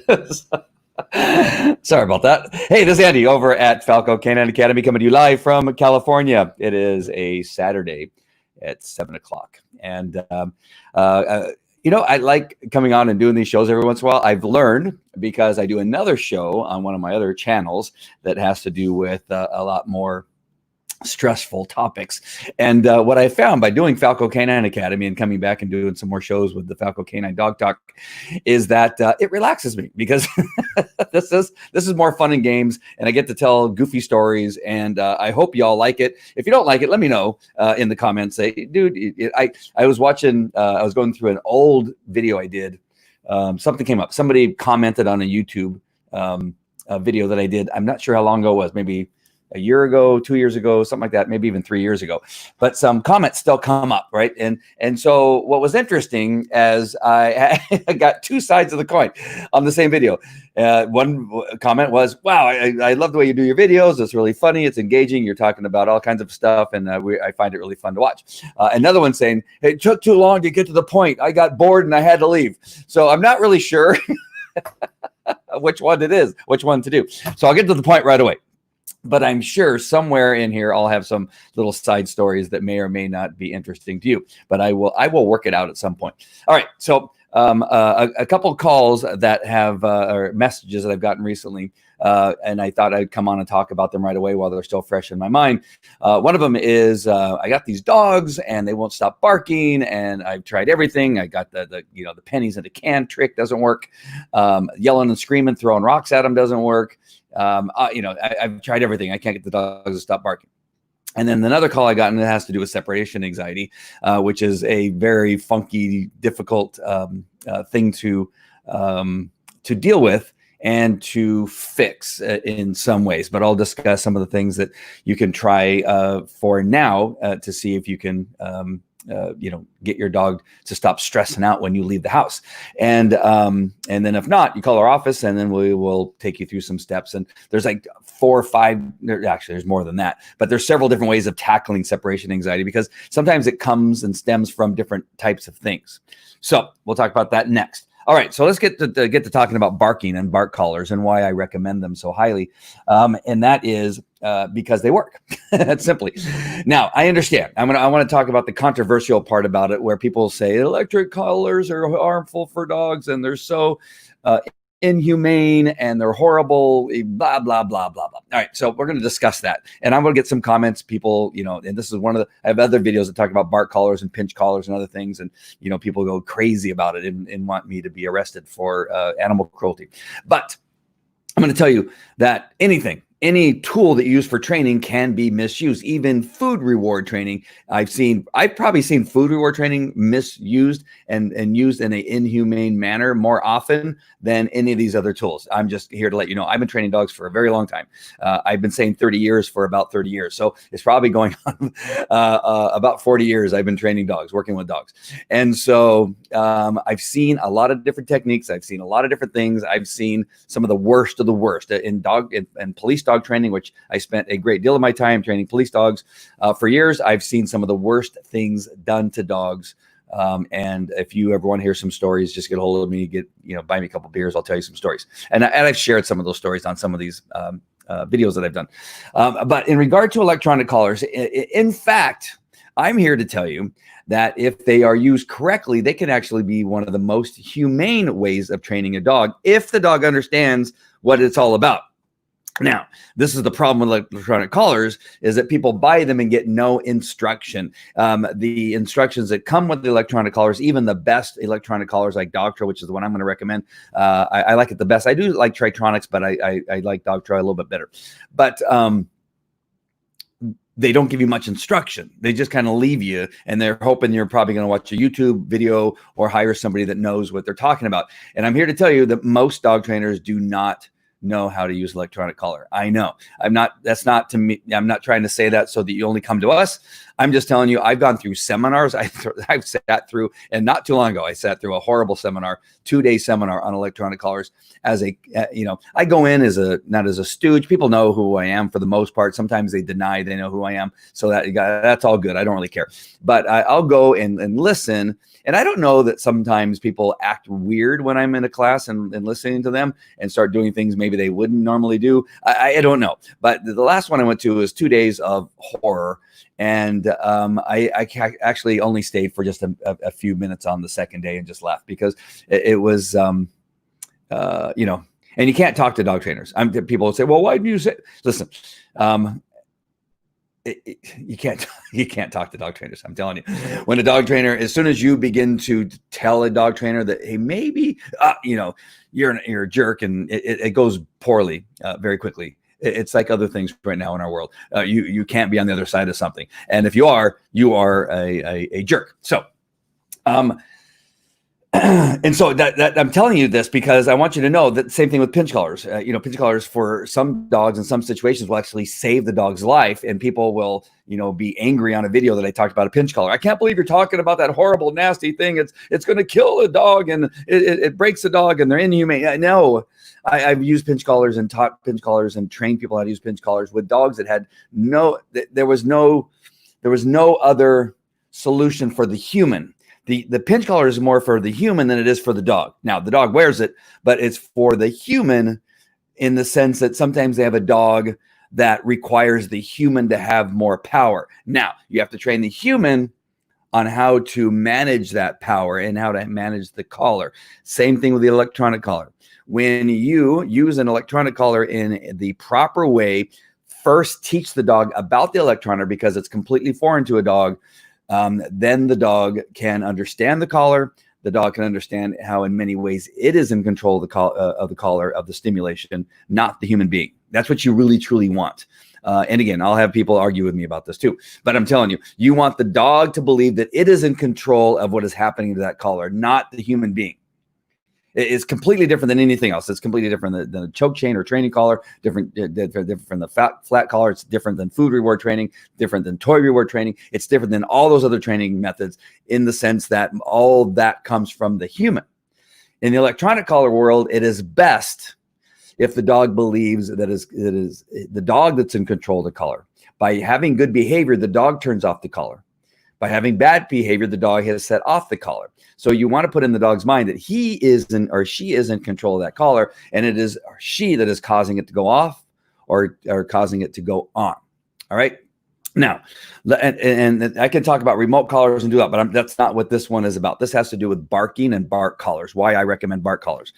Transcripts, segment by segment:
Sorry about that. Hey, this is Andy over at Falco Canine Academy, coming to you live from California. It is a Saturday at 7 o'clock. And, I like coming on and doing these shows every once in a while. I've learned, because I do another show on one of my other channels that has to do with a lot more stressful topics. And what I found by doing Falco Canine Academy and coming back and doing some more shows with the Falco Canine Dog Talk is that it relaxes me, because this is more fun and games, and I get to tell goofy stories, and I hope y'all like it. If you don't like it, let me know in the comments. Say, dude, I was watching, I was going through an old video I did. Something came up. Somebody commented on a YouTube video that I did. I'm not sure how long ago it was, maybe a year ago, 2 years ago, something like that, maybe even 3 years ago. But some comments still come up, right? And so what was interesting as I got two sides of the coin on the same video. One comment was, wow, I love the way you do your videos. It's really funny. It's engaging. You're talking about all kinds of stuff, and I find it really fun to watch. Another one saying, hey, it took too long to get to the point. I got bored and I had to leave. So I'm not really sure which one it is, which one to do. So I'll get to the point right away. But I'm sure somewhere in here I'll have some little side stories that may or may not be interesting to you. But I will work it out at some point. All right. So a couple of calls that have or messages that I've gotten recently, and I thought I'd come on and talk about them right away while they're still fresh in my mind. One of them is I got these dogs and they won't stop barking, and I've tried everything. I got the pennies in a can trick, doesn't work. Yelling and screaming, throwing rocks at them doesn't work. I've tried everything. I can't get the dogs to stop barking. And then another call I got, and it has to do with separation anxiety, which is a very funky, difficult thing to deal with and to fix in some ways. But I'll discuss some of the things that you can try for now to see if you can get your dog to stop stressing out when you leave the house. And then if not, you call our office, and then we will take you through some steps. And there's like 4 or 5, actually there's more than that, but there's several different ways of tackling separation anxiety, because sometimes it comes and stems from different types of things. So we'll talk about that next. All right, so let's get to talking about barking and bark collars and why I recommend them so highly, and that is because they work. Simply. Now, I understand. I want to talk about the controversial part about it, where people say electric collars are harmful for dogs and they're so inhumane and they're horrible, blah, blah, blah, blah, blah. All right. So we're going to discuss that. And I'm going to get some comments, people, and this is I have other videos that talk about bark collars and pinch collars and other things. And, people go crazy about it and want me to be arrested for animal cruelty. But I'm going to tell you that any tool that you use for training can be misused. Even food reward training, I've probably seen food reward training misused and used in an inhumane manner more often than any of these other tools. I'm just here to let you know, I've been training dogs for a very long time. I've been saying 30 years for about 30 years. So it's probably going on about 40 years I've been training dogs, working with dogs. And so I've seen a lot of different techniques. I've seen a lot of different things. I've seen some of the worst in dog and police dog training, which I spent a great deal of my time training police dogs for years. I've seen some of the worst things done to dogs. And if you ever want to hear some stories, just get a hold of me, buy me a couple beers. I'll tell you some stories. And I've shared some of those stories on some of these videos that I've done. But in regard to electronic collars, in fact, I'm here to tell you that if they are used correctly, they can actually be one of the most humane ways of training a dog if the dog understands what it's all about. Now, this is the problem with electronic collars, is that people buy them and get no instruction. The instructions that come with the electronic collars, even the best electronic collars like Dogtra, which is the one I'm going to recommend, I like it the best. I do like Tritronics, but I like Dogtra a little bit better. But they don't give you much instruction. They just kind of leave you, and they're hoping you're probably going to watch a YouTube video or hire somebody that knows what they're talking about. And I'm here to tell you that most dog trainers do not know how to use electronic collar. I know. That's not to me. I'm not trying to say that so that you only come to us. I'm just telling you, I've gone through seminars. I've sat through, and not too long ago, I sat through a horrible seminar, 2-day seminar on electronic collars. As a, I go in as not as a stooge. People know who I am for the most part. Sometimes they deny they know who I am. So that's all good. I don't really care. But I'll go and listen. And I don't know that sometimes people act weird when I'm in a class and listening to them and start doing things maybe they wouldn't normally do. I don't know. But the last one I went to was 2 days of horror. And I actually only stayed for just a few minutes on the second day and just left because it was, and you can't talk to dog trainers. People will say, well, why didn't you say, listen, you can't talk to dog trainers. I'm telling you, when a dog trainer, as soon as you begin to tell a dog trainer that, hey, maybe, you're a jerk, and it goes poorly very quickly. It's like other things right now in our world. You can't be on the other side of something. And if you are a jerk. So, and so that I'm telling you this because I want you to know that same thing with pinch collars. Pinch collars for some dogs in some situations will actually save the dog's life, and people will, be angry on a video that I talked about a pinch collar. I can't believe you're talking about that horrible, nasty thing. It's going to kill a dog and it breaks a dog and they're inhumane. No, I've used pinch collars and taught pinch collars and trained people how to use pinch collars with dogs that had there was no other solution for the human. The pinch collar is more for the human than it is for the dog. Now, the dog wears it, but it's for the human in the sense that sometimes they have a dog that requires the human to have more power. Now, you have to train the human on how to manage that power and how to manage the collar. Same thing with the electronic collar. When you use an electronic collar in the proper way, first teach the dog about the electronic because it's completely foreign to a dog. Then the dog can understand the collar. The dog can understand how in many ways it is in control of the collar, of the stimulation, not the human being. That's what you really, truly want. And again, I'll have people argue with me about this too. But I'm telling you, you want the dog to believe that it is in control of what is happening to that collar, not the human being. It's completely different than anything else. It's completely different than a choke chain or training collar, different from the flat collar. It's different than food reward training, different than toy reward training. It's different than all those other training methods in the sense that all that comes from the human. In the electronic collar world, it is best if the dog believes that it is the dog that's in control of the collar. By having good behavior, the dog turns off the collar. By having bad behavior, the dog has set off the collar. So you want to put in the dog's mind that he is or she is in control of that collar, and it is she that is causing it to go off or causing it to go on. All right. Now, and I can talk about remote collars and do that, but that's not what this one is about. This has to do with barking and bark collars, why I recommend bark collars.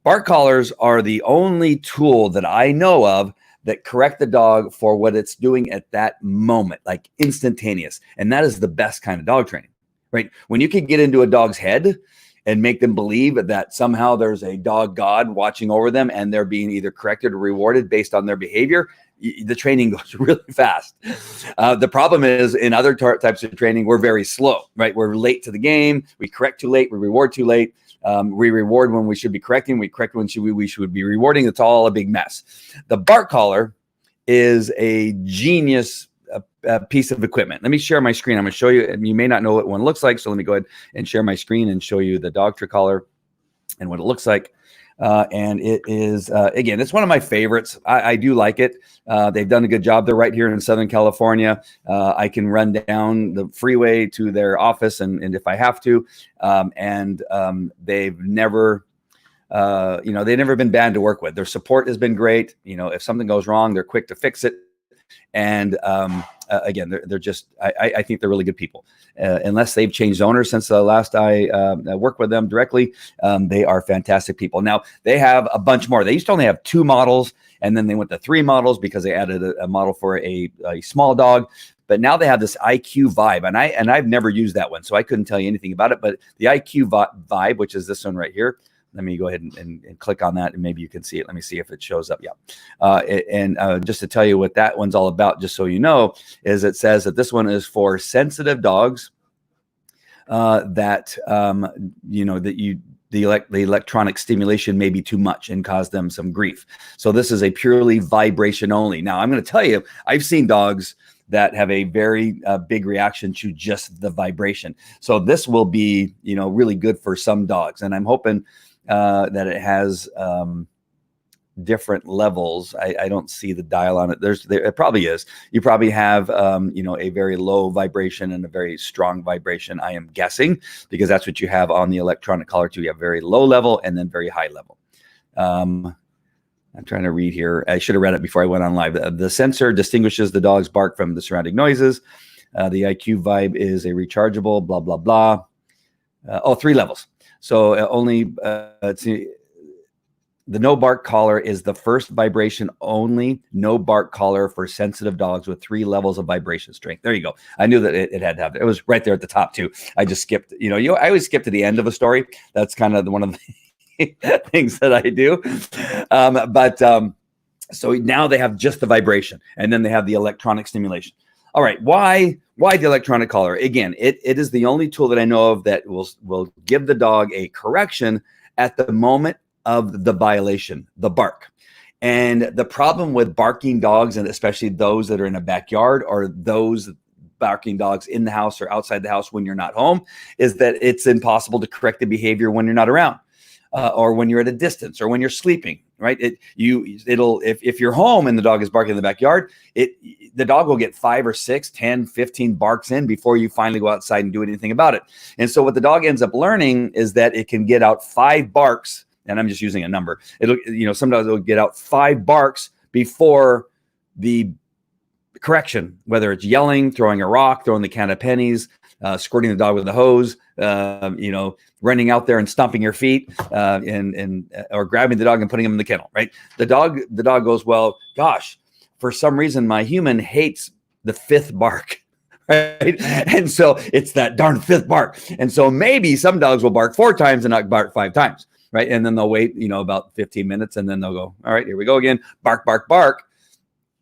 Bark collars are the only tool that I know of that correct the dog for what it's doing at that moment, like instantaneous. And that is the best kind of dog training, right? When you can get into a dog's head and make them believe that somehow there's a dog god watching over them and they're being either corrected or rewarded based on their behavior, the training goes really fast. The problem is in other types of training, we're very slow, right? We're late to the game. We correct too late. We reward too late. We reward when we should be correcting. We correct when we should be rewarding. It's all a big mess. The bark collar is a genius piece of equipment. Let me share my screen. I'm going to show you. And you may not know what one looks like, so let me go ahead and share my screen and show you the dog trick collar and what it looks like. And it is, again, it's one of my favorites. I do like it. They've done a good job. They're right here in Southern California. I can run down the freeway to their office and if I have to, they've never, they've never been bad to work with. Their support has been great. If something goes wrong, they're quick to fix it. And again, they're just, I think they're really good people. Unless they've changed owners since the last I worked with them directly, they are fantastic people. Now, they have a bunch more. They used to only have 2 models, and then they went to 3 models because they added a model for a small dog. But now they have this IQ Vibe, and I've never used that one, so I couldn't tell you anything about it. But the IQ Vibe, which is this one right here, let me go ahead and click on that, and maybe you can see it. Let me see if it shows up. Yeah. Just to tell you what that one's all about, just so you know, is it says that this one is for sensitive dogs that the electronic stimulation may be too much and cause them some grief. So this is a purely vibration only. Now, I'm going to tell you, I've seen dogs that have a very big reaction to just the vibration. So this will be, really good for some dogs. And I'm hoping that it has different levels. I don't see the dial on it. It probably is. You probably have, a very low vibration and a very strong vibration, I am guessing, because that's what you have on the electronic collar too. You have very low level and then very high level. I'm trying to read here. I should have read it before I went on live. The sensor distinguishes the dog's bark from the surrounding noises. The IQ vibe is a rechargeable, blah, blah, blah. 3 levels. So let's see. The no bark collar is the first vibration only no bark collar for sensitive dogs with 3 levels of vibration strength. There you go. I knew that it had to have that. It was right there at the top too. I just skipped, I always skip to the end of a story. That's kind of one of the things that I do. So now they have just the vibration, and then they have the electronic stimulation. All right. Why the electronic collar? Again, it is the only tool that I know of that will give the dog a correction at the moment of the violation, the bark. And the problem with barking dogs, and especially those that are in a backyard or those barking dogs in the house or outside the house when you're not home, is that it's impossible to correct the behavior when you're not around. Or when you're at a distance, or when you're sleeping, right? If you're home and the dog is barking in the backyard, the dog will get 5 or 6, 10, 15 barks in before you finally go outside and do anything about it. And so what the dog ends up learning is that it can get out 5 barks, and I'm just using a number. Some dogs will get out 5 barks before the correction, whether it's yelling, throwing a rock, throwing the can of pennies, squirting the dog with a hose, running out there and stomping your feet, or grabbing the dog and putting him in the kennel, right? The dog goes, well, gosh, for some reason, my human hates the 5th bark, right? And so it's that darn 5th bark. And so maybe some dogs will bark 4 times and not bark 5 times, right? And then they'll wait, about 15 minutes, and then they'll go, all right, here we go again. Bark, bark, bark.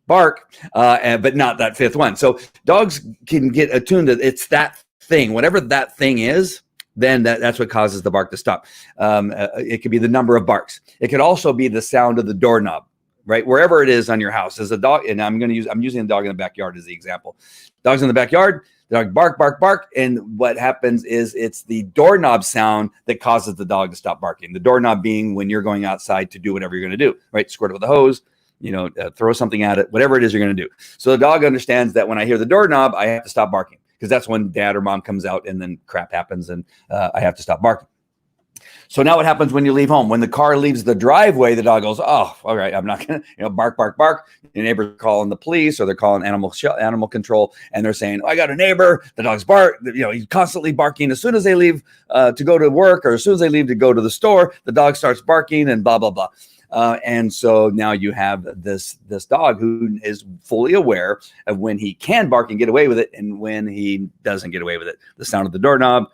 Bark, but not that 5th one. So dogs can get attuned to it's that thing, whatever that thing is, then that's what causes the bark to stop. It could be the number of barks. It could also be the sound of the doorknob, right? Wherever it is on your house. As a dog, and I'm using the dog in the backyard as the example. Dog's in the backyard, the dog bark, bark, bark, and what happens is it's the doorknob sound that causes the dog to stop barking. The doorknob being when you're going outside to do whatever you're going to do, right? Squirt it with a hose, throw something at it, whatever it is you're going to do. So the dog understands that when I hear the doorknob, I have to stop barking, because that's when dad or mom comes out and then crap happens and I have to stop barking. So now what happens when you leave home? When the car leaves the driveway, the dog goes, oh, all right, I'm not going to, bark, bark, bark. Your neighbor's calling the police, or they're calling animal control, and they're saying, oh, I got a neighbor. The dog's he's constantly barking. As soon as they leave to go to work, or as soon as they leave to go to the store, the dog starts barking and blah, blah, blah. And so now you have this dog who is fully aware of when he can bark and get away with it, and when he doesn't get away with it. The sound of the doorknob,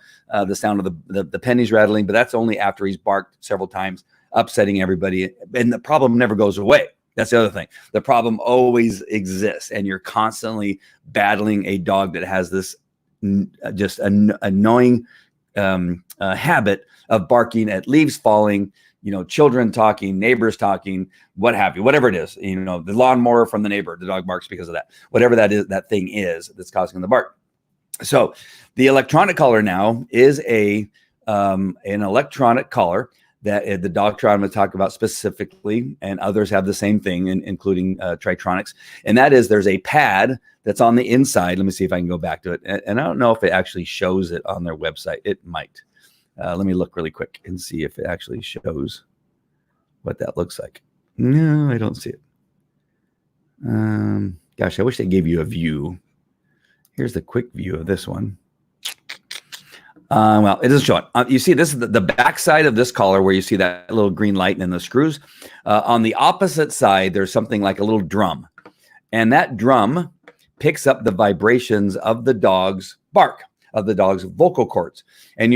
the sound of the pennies rattling, but that's only after he's barked several times, upsetting everybody. And the problem never goes away. That's the other thing. The problem always exists, and you're constantly battling a dog that has this just annoying habit of barking at leaves falling, children talking, neighbors talking, what have you, whatever it is, the lawnmower from the neighbor, the dog barks because of that, whatever that is, that thing is that's causing the bark. So the electronic collar now is an electronic collar that the doctor I'm going to talk about specifically, and others have the same thing, including Tritronics. And that is, there's a pad that's on the inside. Let me see if I can go back to it. And I don't know if it actually shows it on their website. It might. Let me look really quick and see if it actually shows what that looks like. No, I don't see it. Gosh, I wish they gave you a view. Here's the quick view of this one. Well, it doesn't show it. You see, this is the back side of this collar where you see that little green light and the screws. On the opposite side, there's something like a little drum. And that drum picks up the vibrations of the dog's bark, of the dog's vocal cords. And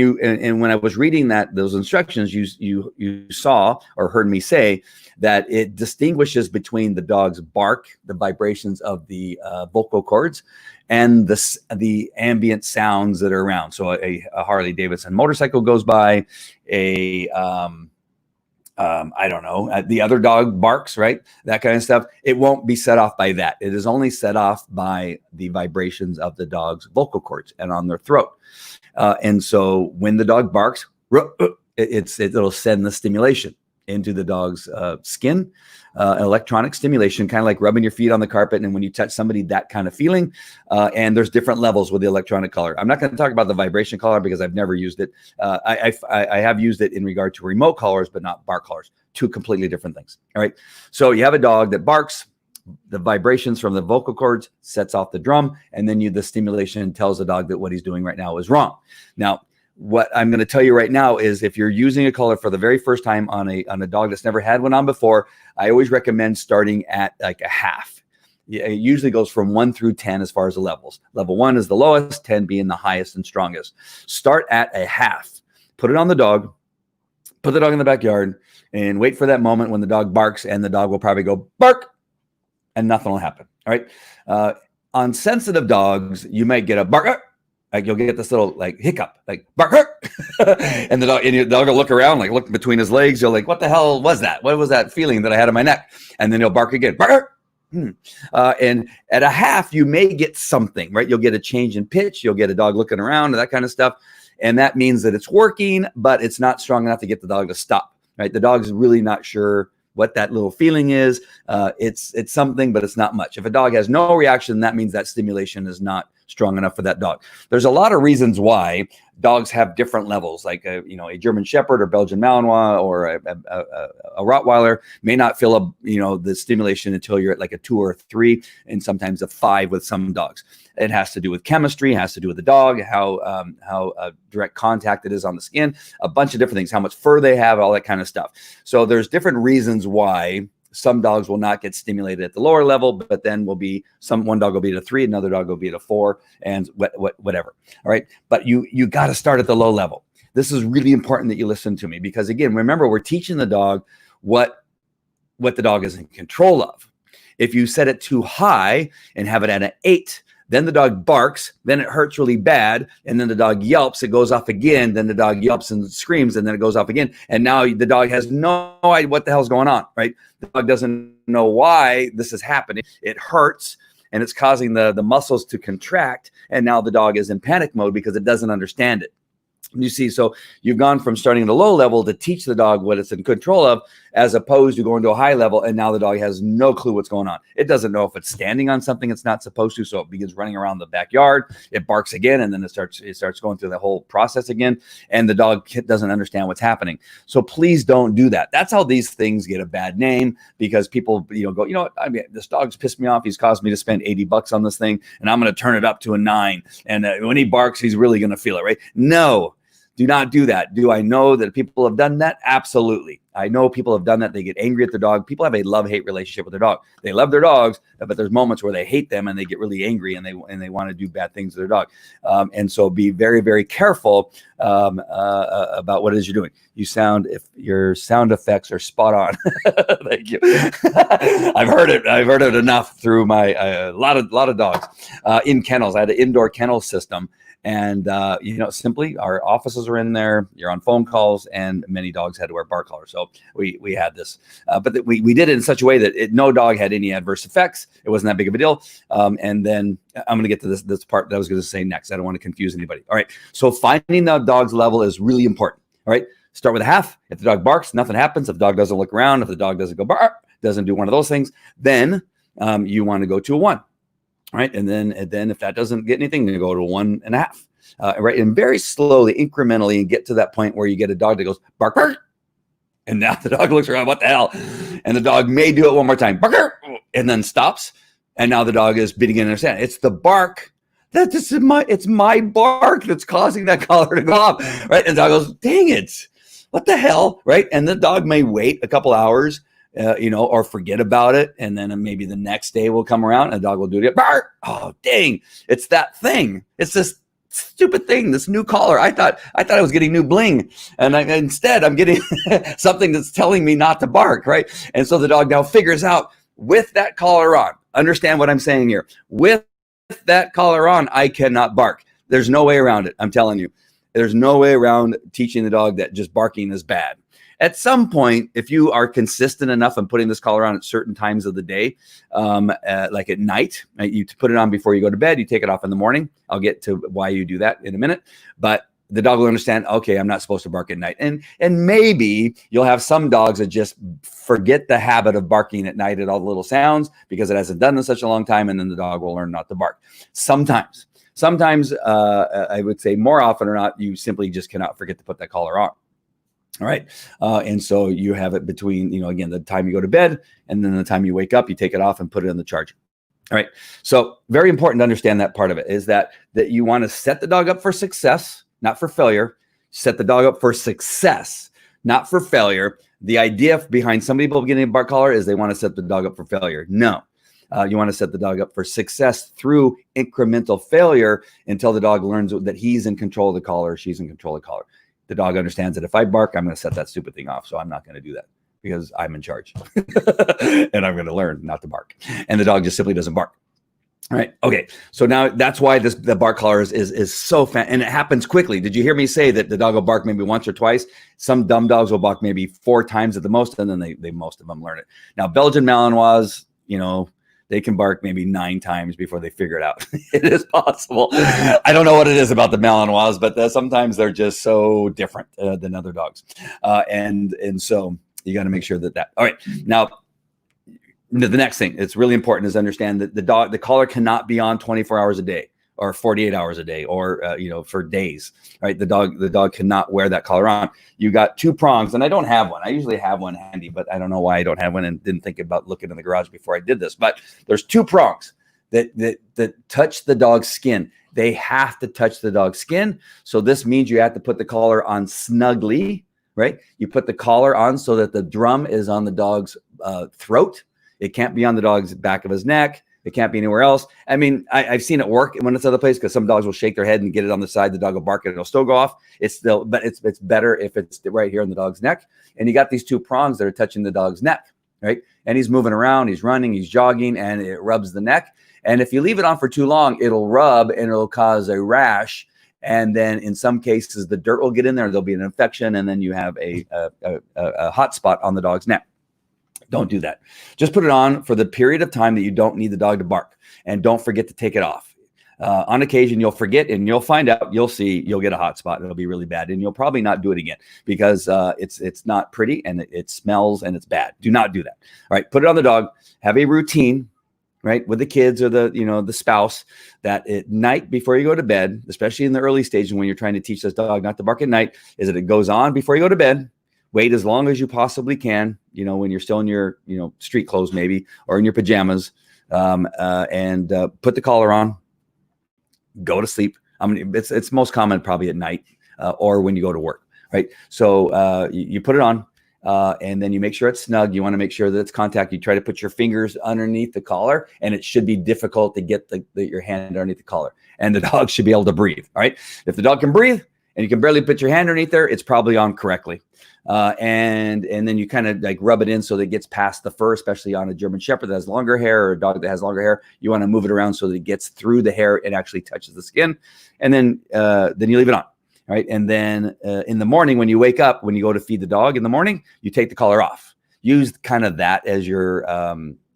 when I was reading those instructions, you saw or heard me say that it distinguishes between the dog's bark, the vibrations of the vocal cords, and the ambient sounds that are around. So a Harley Davidson motorcycle goes by, a I don't know, the other dog barks, right? That kind of stuff. It won't be set off by that. It is only set off by the vibrations of the dog's vocal cords and on their throat. And so when the dog barks, it'll send the stimulation into the dog's skin, electronic stimulation, kind of like rubbing your feet on the carpet. And when you touch somebody, that kind of feeling. And there's different levels with the electronic collar. I'm not going to talk about the vibration collar because I've never used it. I have used it in regard to remote collars, but not bark collars. Two completely different things. All right. So you have a dog that barks. The vibrations from the vocal cords sets off the drum, and then the stimulation tells the dog that what he's doing right now is wrong. Now, what I'm going to tell you right now is if you're using a collar for the very first time on a dog that's never had one on before, I always recommend starting at like a half. It usually goes from 1 through 10 as far as the levels. Level 1 is the lowest, 10 being the highest and strongest. Start at a half. Put it on the dog. Put the dog in the backyard and wait for that moment when the dog barks, and the dog will probably go bark, and nothing will happen. All right. On sensitive dogs, you might get a bark. Like you'll get this little like hiccup, like bark, and the dog will look around, like look between his legs. You're like, what the hell was that? What was that feeling that I had in my neck? And then he'll bark again. Bark. And at a half, you may get something, right? You'll get a change in pitch. You'll get a dog looking around and that kind of stuff. And that means that it's working, but it's not strong enough to get the dog to stop, right? The dog's really not sure what that little feeling is. It's something, but it's not much. If a dog has no reaction, that means that stimulation is not strong enough for that dog. There's a lot of reasons why dogs have different levels, like a German Shepherd or Belgian Malinois or a Rottweiler may not feel the stimulation until you're at like a 2 or a 3, and sometimes a 5 with some dogs. It has to do with chemistry, it has to do with the dog, how direct contact it is on the skin, a bunch of different things, how much fur they have, all that kind of stuff. So there's different reasons why some dogs will not get stimulated at the lower level, but then one dog will be at a 3, another dog will be at a 4, and whatever. All right. But you got to start at the low level. This is really important that you listen to me, because again, remember, we're teaching the dog what the dog is in control of. If you set it too high and have it at an 8, then the dog barks, then it hurts really bad, and then the dog yelps, it goes off again, then the dog yelps and screams, and then it goes off again, and now the dog has no idea what the hell's going on, right? The dog doesn't know why this is happening. It hurts, and it's causing the muscles to contract, and now the dog is in panic mode because it doesn't understand it. You see, so you've gone from starting at a low level to teach the dog what it's in control of, as opposed to going to a high level, and now the dog has no clue what's going on. It doesn't know if it's standing on something it's not supposed to, so it begins running around the backyard. It barks again, and then it starts going through the whole process again, and the dog doesn't understand what's happening. So please don't do that. That's how these things get a bad name, because people go, you know what? I mean, this dog's pissed me off. He's caused me to spend $80 on this thing, and I'm going to turn it up to a 9. And when he barks, he's really going to feel it, right? No. Do not do that. Do I know that people have done that? Absolutely. I know people have done that. They get angry at their dog. People have a love-hate relationship with their dog. They love their dogs, but there's moments where they hate them and they get really angry and they want to do bad things to their dog. And so be very, very careful about what it is you're doing. If your sound effects are spot on. Thank you. I've heard it enough through my a lot of dogs in kennels. I had an indoor kennel system. And, simply our offices are in there, you're on phone calls, and many dogs had to wear bark collars. So we had this, but we did it in such a way that no dog had any adverse effects. It wasn't that big of a deal. And then I'm going to get to this part that I was going to say next. I don't want to confuse anybody. All right. So finding the dog's level is really important. All right. Start with a half. If the dog barks, nothing happens. If the dog doesn't look around, if the dog doesn't go bark, doesn't do one of those things, then you want to go to a 1. Right. And then if that doesn't get anything, you go to 1.5. Right. And very slowly, incrementally, and get to that point where you get a dog that goes bark, bark. And now the dog looks around, what the hell? And the dog may do it one more time, bark, bark, and then stops. And now the dog is beginning to understand. It's the bark. It's my bark that's causing that collar to go off. Right. And the dog goes, dang it. What the hell? Right. And the dog may wait a couple hours. Or forget about it. And then maybe the next day will come around and the dog will do it. Bark! Oh, dang. It's that thing. It's this stupid thing, this new collar. I thought I was getting new bling. And instead I'm getting something that's telling me not to bark. Right. And so the dog now figures out, with that collar on, understand what I'm saying here. With that collar on, I cannot bark. There's no way around it. I'm telling you, there's no way around teaching the dog that just barking is bad. At some point, if you are consistent enough in putting this collar on at certain times of the day, like at night, right, you put it on before you go to bed, you take it off in the morning. I'll get to why you do that in a minute, but the dog will understand, okay, I'm not supposed to bark at night. And maybe you'll have some dogs that just forget the habit of barking at night at all the little sounds because it hasn't done in such a long time, and then the dog will learn not to bark. Sometimes, I would say more often or not, you simply just cannot forget to put that collar on. All right. And so you have it between, again, the time you go to bed and then the time you wake up, you take it off and put it in the charger. All right. So very important to understand that part of it is that you want to set the dog up for success, not for failure. Set the dog up for success, not for failure. The idea behind some people getting a bark collar is they want to set the dog up for failure. No, you want to set the dog up for success through incremental failure until the dog learns that he's in control of the collar, she's in control of the collar. The dog understands that if I bark, I'm going to set that stupid thing off. So I'm not going to do that because I'm in charge and I'm going to learn not to bark. And the dog just simply doesn't bark. All right. Okay. So now that's why the bark collar is so fan, and it happens quickly. Did you hear me say that the dog will bark maybe once or twice? Some dumb dogs will bark maybe 4 times at the most, and then they most of them learn it. Now, Belgian Malinois, they can bark maybe 9 times before they figure it out. It is possible. I don't know what it is about the Malinois, but sometimes they're just so different than other dogs. And so you got to make sure that. All right. Now, the next thing it's really important is understand that the collar cannot be on 24 hours a day or 48 hours a day or for days, right? The dog cannot wear that collar on. You got 2 prongs, and I don't have one. I usually have one handy, but I don't know why I don't have one and didn't think about looking in the garage before I did this. But there's 2 prongs that touch the dog's skin. They have to touch the dog's skin. So this means you have to put the collar on snugly, right? You put the collar on so that the drum is on the dog's throat. It can't be on the dog's back of his neck. It can't be anywhere else. I mean, I've seen it work when it's other place because some dogs will shake their head and get it on the side. The dog will bark and it'll still go off. But it's better if it's right here on the dog's neck. And you got these 2 prongs that are touching the dog's neck, right? And he's moving around, he's running, he's jogging, and it rubs the neck. And if you leave it on for too long, it'll rub and it'll cause a rash. And then in some cases, the dirt will get in there. There'll be an infection, and then you have a hot spot on the dog's neck. Don't do that. Just put it on for the period of time that you don't need the dog to bark, and don't forget to take it off. On occasion, you'll forget and you'll find out, you'll get a hot spot. It'll be really bad, and you'll probably not do it again because it's not pretty and it smells and it's bad. Do not do that. All right. Put it on the dog. Have a routine, right, with the kids or the spouse, that at night before you go to bed, especially in the early stages when you're trying to teach this dog not to bark at night, is that it goes on before you go to bed. Wait as long as you possibly can, when you're still in your, street clothes maybe, or in your pajamas, and put the collar on, go to sleep. I mean, it's most common probably at night or when you go to work, right? So you put it on and then you make sure it's snug. You want to make sure that it's contact. You try to put your fingers underneath the collar, and it should be difficult to get your hand underneath the collar, and the dog should be able to breathe, all right? If the dog can breathe and you can barely put your hand underneath there, it's probably on correctly. And then you kind of like rub it in so that it gets past the fur, especially on a German Shepherd that has longer hair or a dog that has longer hair. You want to move it around so that it gets through the hair and actually touches the skin. And then you leave it on. Right. And then in the morning, when you wake up, when you go to feed the dog in the morning, you take the collar off. Use kind of that as your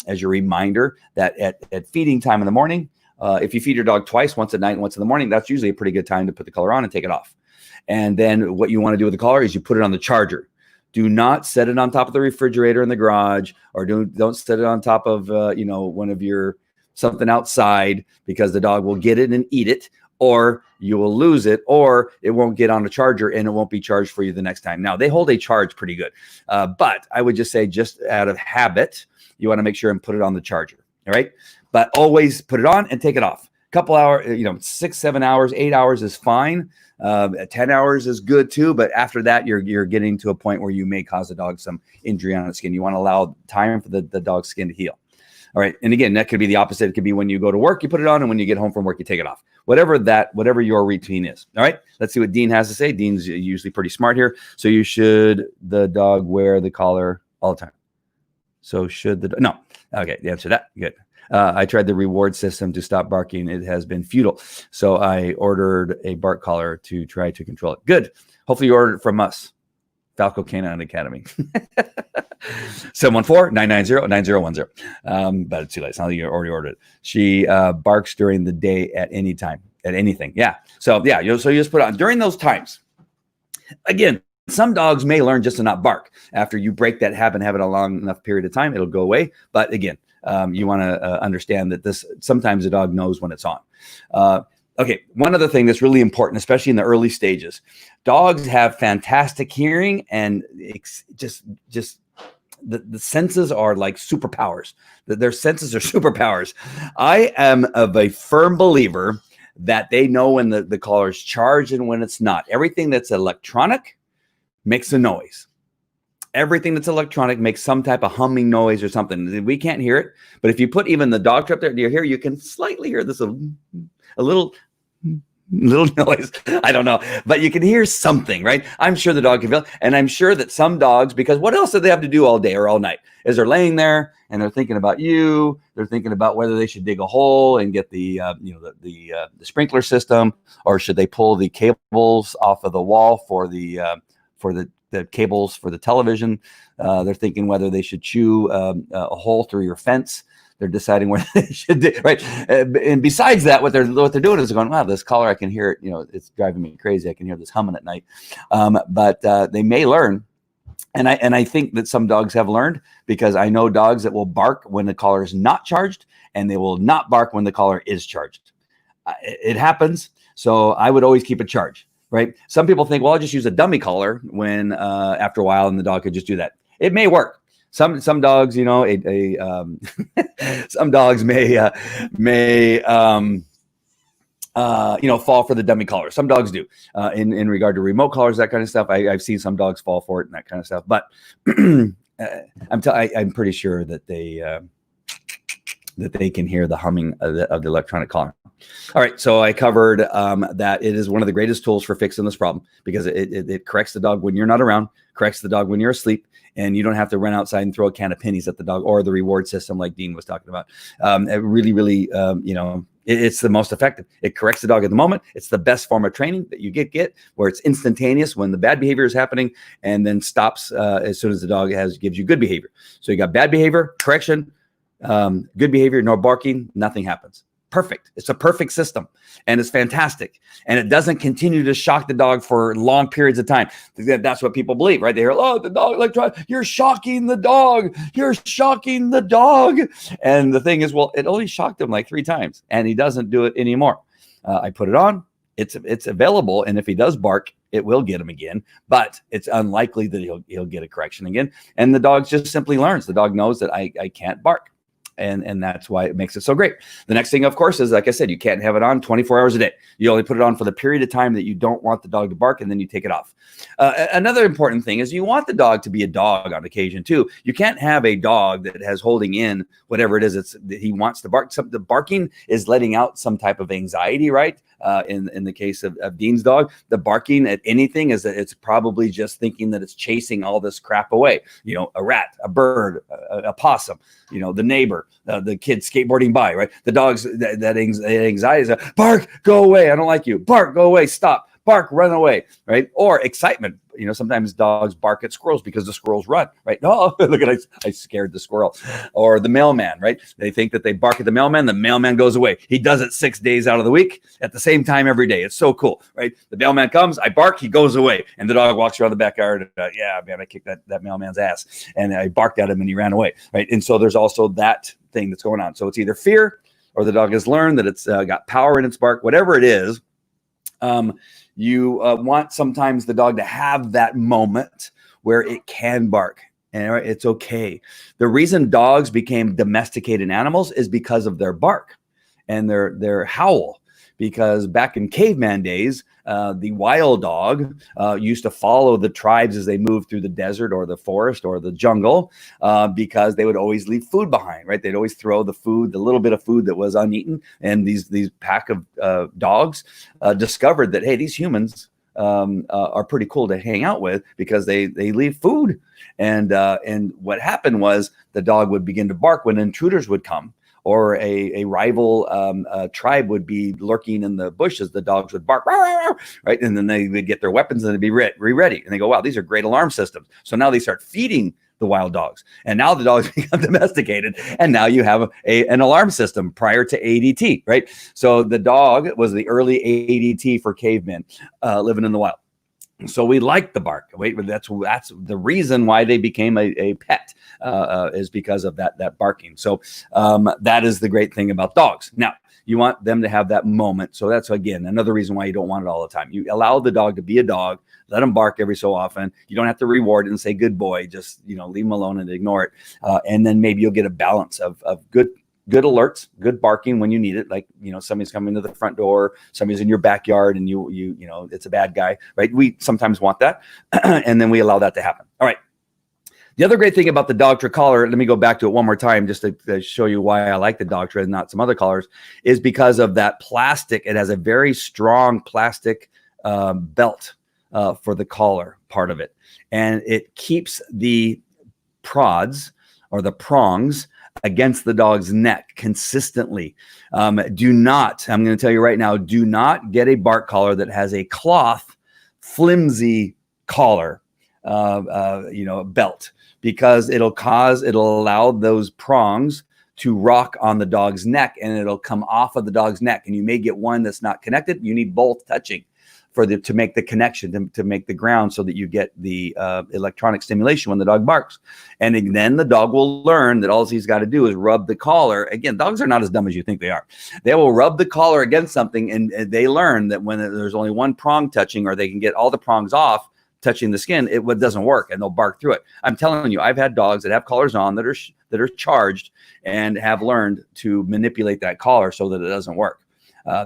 reminder that at feeding time in the morning, if you feed your dog twice, once at night and once in the morning, that's usually a pretty good time to put the collar on and take it off. And then what you want to do with the collar is you put it on the charger. Do not set it on top of the refrigerator in the garage, or don't set it on top of, one of your something outside, because the dog will get it and eat it, or you will lose it, or it won't get on the charger and it won't be charged for you the next time. Now, they hold a charge pretty good, but I would just say just out of habit, you want to make sure and put it on the charger. All right. But always put it on and take it off. Couple hours, 6, 7 hours, 8 hours is fine. 10 hours is good too, but after that, you're getting to a point where you may cause the dog some injury on its skin. You want to allow time for the dog's skin to heal. All right. And again, that could be the opposite. It could be when you go to work, you put it on, and when you get home from work, you take it off. Whatever your routine is. All right. Let's see what Dean has to say. Dean's usually pretty smart here. So the dog wear the collar all the time? So no. Okay. The answer to that. Good. I tried the reward system to stop barking. It has been futile. So I ordered a bark collar to try to control it. Good. Hopefully you ordered it from us. Falco Canine Academy. 714-990-9010. But it's too late. It's not like you already ordered it. She barks during the day at any time, at anything. Yeah. So yeah, so you just put it on during those times. Again, some dogs may learn just to not bark. After you break that habit and have it a long enough period of time, it'll go away. But again, you want to understand that this sometimes a dog knows when it's on. Okay, one other thing that's really important, especially in the early stages, dogs have fantastic hearing, and just the senses are like superpowers. Their senses are superpowers. I am of a firm believer that they know when the collar is charged and when it's not. Everything that's electronic makes a noise. Everything that's electronic makes some type of humming noise or something. We can't hear it, but if you put even the dog trap there to your ear, you can slightly hear this a little noise. I don't know, but you can hear something, right? I'm sure the dog can feel, and I'm sure that some dogs, because what else do they have to do all day or all night? Is they're laying there and they're thinking about you. They're thinking about whether they should dig a hole and get the sprinkler system, or should they pull the cables off of the wall for the cables for the television. They're thinking whether they should chew a hole through your fence. They're deciding where they should do, right? And besides that, what they're doing is going, wow, this collar, I can hear it. It's driving me crazy. I can hear this humming at night. But they may learn. And I think that some dogs have learned, because I know dogs that will bark when the collar is not charged, and they will not bark when the collar is charged. It happens. So I would always keep it charged, right? Some people think, well, I'll just use a dummy collar when after a while, and the dog could just do that. It may work. Some dogs, some dogs may fall for the dummy collar. Some dogs do. In regard to remote collars, that kind of stuff, I've seen some dogs fall for it and that kind of stuff. But I'm pretty sure that they can hear the humming of the electronic collar. All right, so I covered that it is one of the greatest tools for fixing this problem, because it corrects the dog when you're not around, corrects the dog when you're asleep, and you don't have to run outside and throw a can of pennies at the dog, or the reward system like Dean was talking about. It really, it's the most effective. It corrects the dog at the moment. It's the best form of training that you get, where it's instantaneous when the bad behavior is happening, and then stops as soon as the dog gives you good behavior. So you got bad behavior, correction, good behavior, no barking, nothing happens. Perfect. It's a perfect system, and it's fantastic. And it doesn't continue to shock the dog for long periods of time. That's what people believe, right? They hear, oh, the dog you're shocking the dog. You're shocking the dog. And the thing is, well, it only shocked him like 3 times, and he doesn't do it anymore. I put it on. It's available, and if he does bark, it will get him again, but it's unlikely that he'll get a correction again. And the dog just simply learns. The dog knows that I can't bark. And that's why it makes it so great. The next thing, of course, is, like I said, you can't have it on 24 hours a day. You only put it on for the period of time that you don't want the dog to bark, and then you take it off. Another important thing is you want the dog to be a dog on occasion too. You can't have a dog that has holding in whatever it is that he wants to bark. The barking is letting out some type of anxiety, right? In the case of Dean's dog, the barking at anything is that it's probably just thinking that it's chasing all this crap away. A rat, a bird, a possum, the neighbor, the kid skateboarding by, right? The dog's that anxiety is bark, go away. I don't like you. Bark, go away. Stop. Bark, run away, right? Or excitement. Sometimes dogs bark at squirrels because the squirrels run, right? No, look at I scared the squirrel. Or the mailman, right? They think that they bark at the mailman goes away. He does it 6 days out of the week at the same time every day. It's so cool, right? The mailman comes, I bark, he goes away. And the dog walks around the backyard. Yeah, man, I kicked that mailman's ass. And I barked at him and he ran away, right? And so there's also that thing that's going on. So it's either fear, or the dog has learned that it's got power in its bark, whatever it is. You want sometimes the dog to have that moment where it can bark, and it's okay. The reason dogs became domesticated animals is because of their bark and their howl. Because back in caveman days, the wild dog used to follow the tribes as they moved through the desert or the forest or the jungle, because they would always leave food behind, right? They'd always throw the little bit of food that was uneaten. And these pack of dogs discovered that, hey, these humans are pretty cool to hang out with because they leave food. And what happened was the dog would begin to bark when intruders would come, or a rival tribe would be lurking in the bushes, the dogs would bark, "Row, row, row," right? And then they would get their weapons and they'd be ready. And they go, wow, these are great alarm systems. So now they start feeding the wild dogs. And now the dogs become domesticated. And now you have an alarm system prior to ADT, right? So the dog was the early ADT for cavemen living in the wild. So we like the bark. Wait, that's the reason why they became a pet is because of that barking. So that is the great thing about dogs. Now, you want them to have that moment. So that's, again, another reason why you don't want it all the time. You allow the dog to be a dog. Let them bark every so often. You don't have to reward it and say, good boy. Just, leave them alone and ignore it. And then maybe you'll get a balance of good alerts, good barking when you need it. Like, somebody's coming to the front door, somebody's in your backyard and you it's a bad guy, right? We sometimes want that. And then we allow that to happen. All right. The other great thing about the Dogtra collar, let me go back to it one more time just to show you why I like the Dogtra and not some other collars, is because of that plastic. It has a very strong plastic belt for the collar part of it. And it keeps the prods or the prongs against the dog's neck consistently. Do not, I'm going to tell you right now, do not get a bark collar that has a cloth, flimsy collar, belt, because it'll allow those prongs to rock on the dog's neck and it'll come off of the dog's neck. And you may get one that's not connected. You need both touching to make the connection, to make the ground so that you get the electronic stimulation when the dog barks. And then the dog will learn that all he's got to do is rub the collar. Again, dogs are not as dumb as you think they are. They will rub the collar against something and they learn that when there's only one prong touching, or they can get all the prongs off touching the skin, it doesn't work and they'll bark through it. I'm telling you, I've had dogs that have collars on that are charged and have learned to manipulate that collar so that it doesn't work.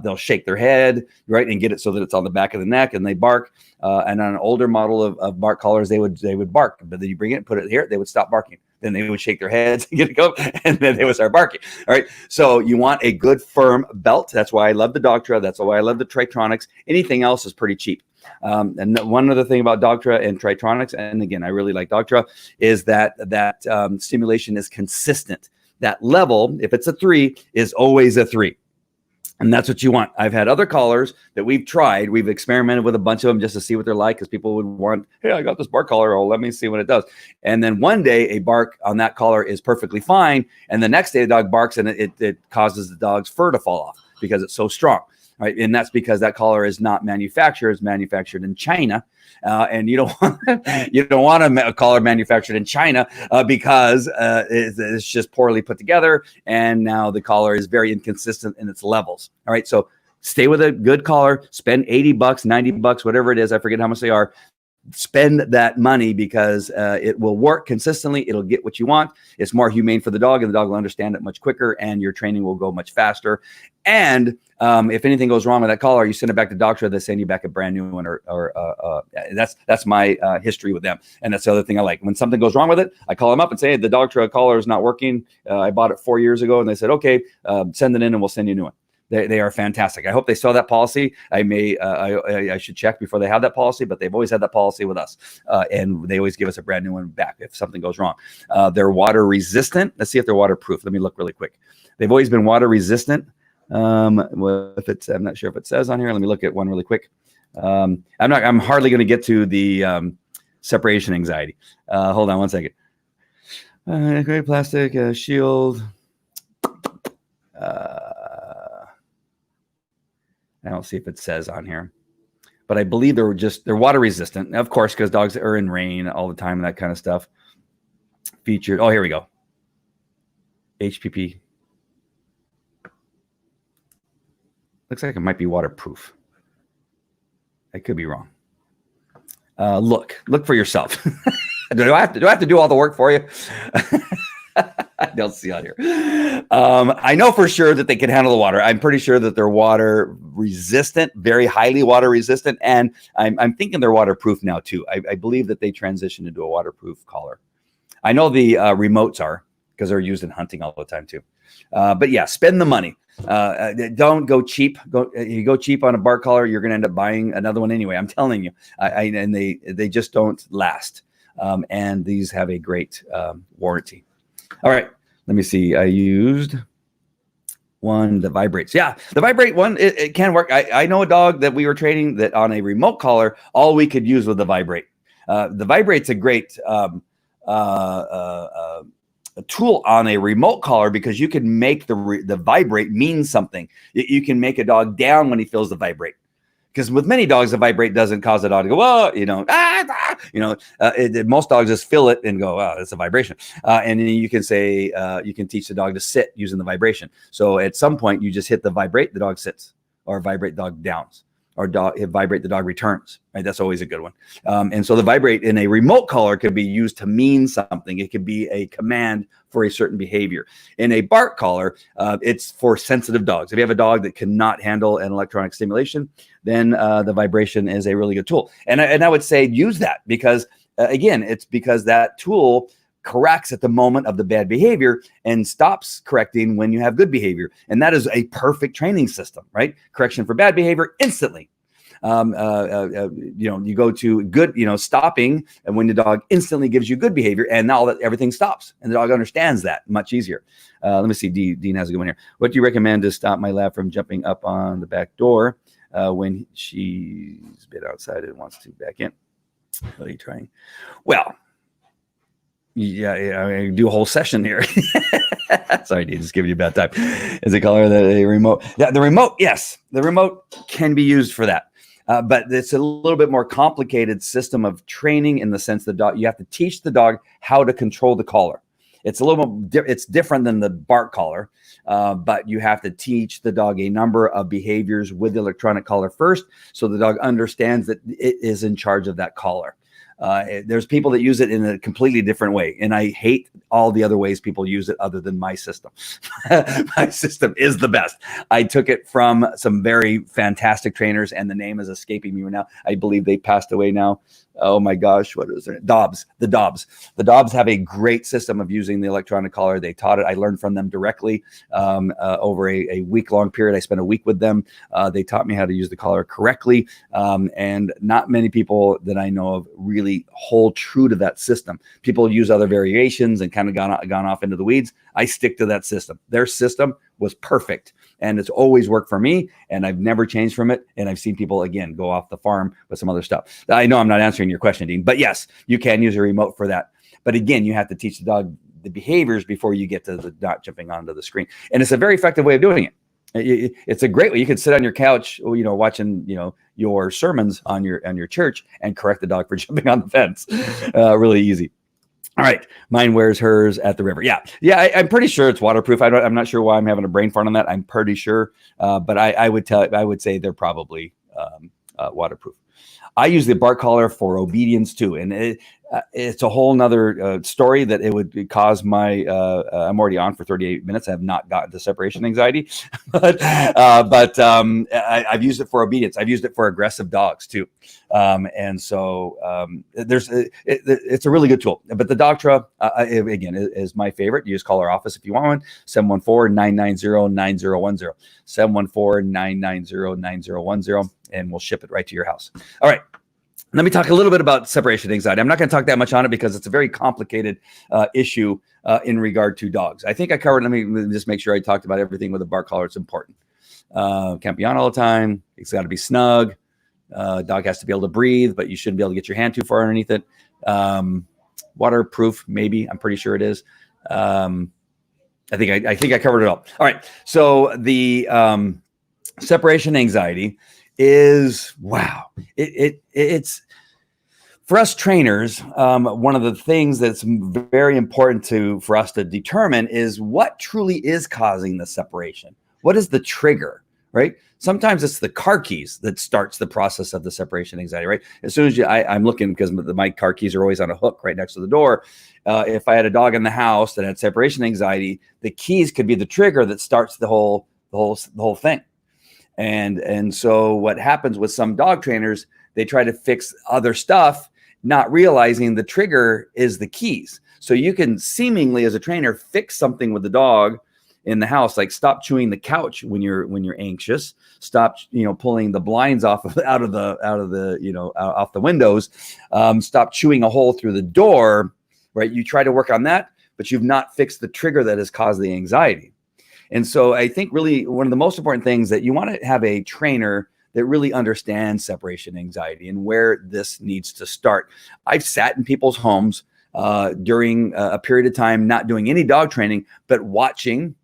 They'll shake their head, right, and get it so that it's on the back of the neck, and they bark. And on an older model of bark collars, they would bark, but then you bring it and put it here, they would stop barking. Then they would shake their heads and get it go, and then they would start barking. All right. So you want a good firm belt. That's why I love the Dogtra. That's why I love the Tritronics. Anything else is pretty cheap. And one other thing about Dogtra and Tritronics, and again, I really like Dogtra, is that stimulation is consistent. That level, if it's a 3, is always a 3. And that's what you want. I've had other collars that we've tried. We've experimented with a bunch of them just to see what they're like, because people would want, hey, I got this bark collar. Oh, let me see what it does. And then one day a bark on that collar is perfectly fine. And the next day the dog barks and it causes the dog's fur to fall off because it's so strong. Right. And that's because that collar is not manufactured. It's manufactured in China. And you don't want a collar manufactured in China because it's just poorly put together. And now the collar is very inconsistent in its levels. All right. So stay with a good collar, spend $80, $90, whatever it is. I forget how much they are. Spend that money because it will work consistently. It'll get what you want. It's more humane for the dog, and the dog will understand it much quicker, and your training will go much faster. And if anything goes wrong with that collar, you send it back to Dogtra. They send you back a brand new one, or that's my history with them. And that's the other thing I like. When something goes wrong with it, I call them up and say, hey, the Dogtra collar is not working. I bought it 4 years ago, and they said, okay, send it in, and we'll send you a new one. They are fantastic. I hope they saw that policy. I should check before they have that policy, but they've always had that policy with us. And they always give us a brand new one back if something goes wrong. They're water resistant. Let's see if they're waterproof. Let me look really quick. They've always been water resistant. I'm not sure if it says on here. Let me look at one really quick. I'm hardly going to get to the separation anxiety. Hold on one second. Great plastic shield. I don't see if it says on here, but I believe they're water resistant, of course, because dogs are in rain all the time and that kind of stuff. Featured. Oh, here we go. HPP. Looks like it might be waterproof. I could be wrong. Look for yourself. Do I have to do all the work for you? I don't see on here. I know for sure that they can handle the water. I'm pretty sure that they're water resistant, very highly water resistant, and I'm thinking they're waterproof now too. I believe that they transitioned into a waterproof collar. I know the remotes are, because they're used in hunting all the time too. But yeah, spend the money. Don't go cheap. You go cheap on a bark collar, you're going to end up buying another one anyway. I'm telling you. And they just don't last. And these have a great warranty. All right, let me see. I used one that vibrates. Yeah, the vibrate one, it can work. I know a dog that we were training that on a remote collar, all we could use was the vibrate. The vibrate's a great a tool on a remote collar because you can make the vibrate mean something. You can make a dog down when he feels the vibrate. Because with many dogs, the vibrate doesn't cause the dog to go, whoa, most dogs just feel it and go, wow, that's a vibration. And then you can say, you can teach the dog to sit using the vibration. So at some point, you just hit the vibrate, the dog sits, or vibrate, dog downs, or vibrate, the dog returns. Right, that's always a good one. And so the vibrate in a remote collar could be used to mean something. It could be a command for a certain behavior. In a bark collar, it's for sensitive dogs. If you have a dog that cannot handle an electronic stimulation, then the vibration is a really good tool. And I would say use that because, again, it's because that tool corrects at the moment of the bad behavior and stops correcting when you have good behavior. And that is a perfect training system, right? Correction for bad behavior instantly. You go to good, stopping, and when the dog instantly gives you good behavior, and now that everything stops, and the dog understands that much easier. Let me see. Dean has a good one here. What do you recommend to stop my lab from jumping up on the back door when she's been outside and wants to back in? What are you trying? Well, yeah, I do a whole session here. Sorry, Dean, just giving you a bad time. Is it color the remote? Yeah, the remote. Yes, the remote can be used for that. But it's a little bit more complicated system of training in the sense that you have to teach the dog how to control the collar. It's a little more, it's different than the bark collar, but you have to teach the dog a number of behaviors with the electronic collar first, so the dog understands that it is in charge of that collar. There's people that use it in a completely different way. And I hate all the other ways people use it other than my system. My system is the best. I took it from some very fantastic trainers, and the name is escaping me right now. I believe they passed away now. Oh my gosh, what is it? Dobbs. The Dobbs have a great system of using the electronic collar. They taught it. I learned from them directly over a week-long period. I spent a week with them. They taught me how to use the collar correctly. And not many people that I know of really hold true to that system. People use other variations and kind of gone off into the weeds. I stick to that system. Their system was perfect, and it's always worked for me, and I've never changed from it. And I've seen people, again, go off the farm with some other stuff. I know I'm not answering your question, Dean, but yes, you can use a remote for that. But again, you have to teach the dog the behaviors before you get to the not jumping onto the screen. And it's a very effective way of doing it. It's a great way. You can sit on your couch, watching, your sermons on your church and correct the dog for jumping on the fence. Really easy. All right. Mine wears hers at the river. Yeah. I'm pretty sure it's waterproof. I'm not sure why I'm having a brain fart on that. I'm pretty sure. But I would say they're probably waterproof. I use the bark collar for obedience too. And it's a whole nother story that it would cause my, I'm already on for 38 minutes. I have not gotten to separation anxiety, but I've used it for obedience. I've used it for aggressive dogs too. And so it's a really good tool. But the Doctra, again, is my favorite. You just call our office if you want one, 714-990-9010, 714-990-9010, and we'll ship it right to your house. All right. Let me talk a little bit about separation anxiety. I'm not going to talk that much on it because it's a very complicated issue in regard to dogs. I think I covered, let me just make sure I talked about everything with a bark collar. It's important. Can't be on all the time. It's got to be snug. Dog has to be able to breathe, but you shouldn't be able to get your hand too far underneath it. Waterproof, maybe. I'm pretty sure it is. I think I covered it all. All right. So the separation anxiety is, wow. It's for us trainers. One of the things that's very important for us to determine is what truly is causing the separation. What is the trigger, right? Sometimes it's the car keys that starts the process of the separation anxiety, right? As soon as I'm looking because my car keys are always on a hook right next to the door. If I had a dog in the house that had separation anxiety, the keys could be the trigger that starts the whole thing. And so what happens with some dog trainers, they try to fix other stuff, not realizing the trigger is the keys. So you can seemingly, as a trainer, fix something with the dog in the house, like stop chewing the couch when you're anxious, stop pulling the blinds off the windows, stop chewing a hole through the door, right? You try to work on that, but you've not fixed the trigger that has caused the anxiety. And so I think really one of the most important things that you want to have a trainer that really understands separation anxiety and where this needs to start. I've sat in people's homes during a period of time, not doing any dog training, but watching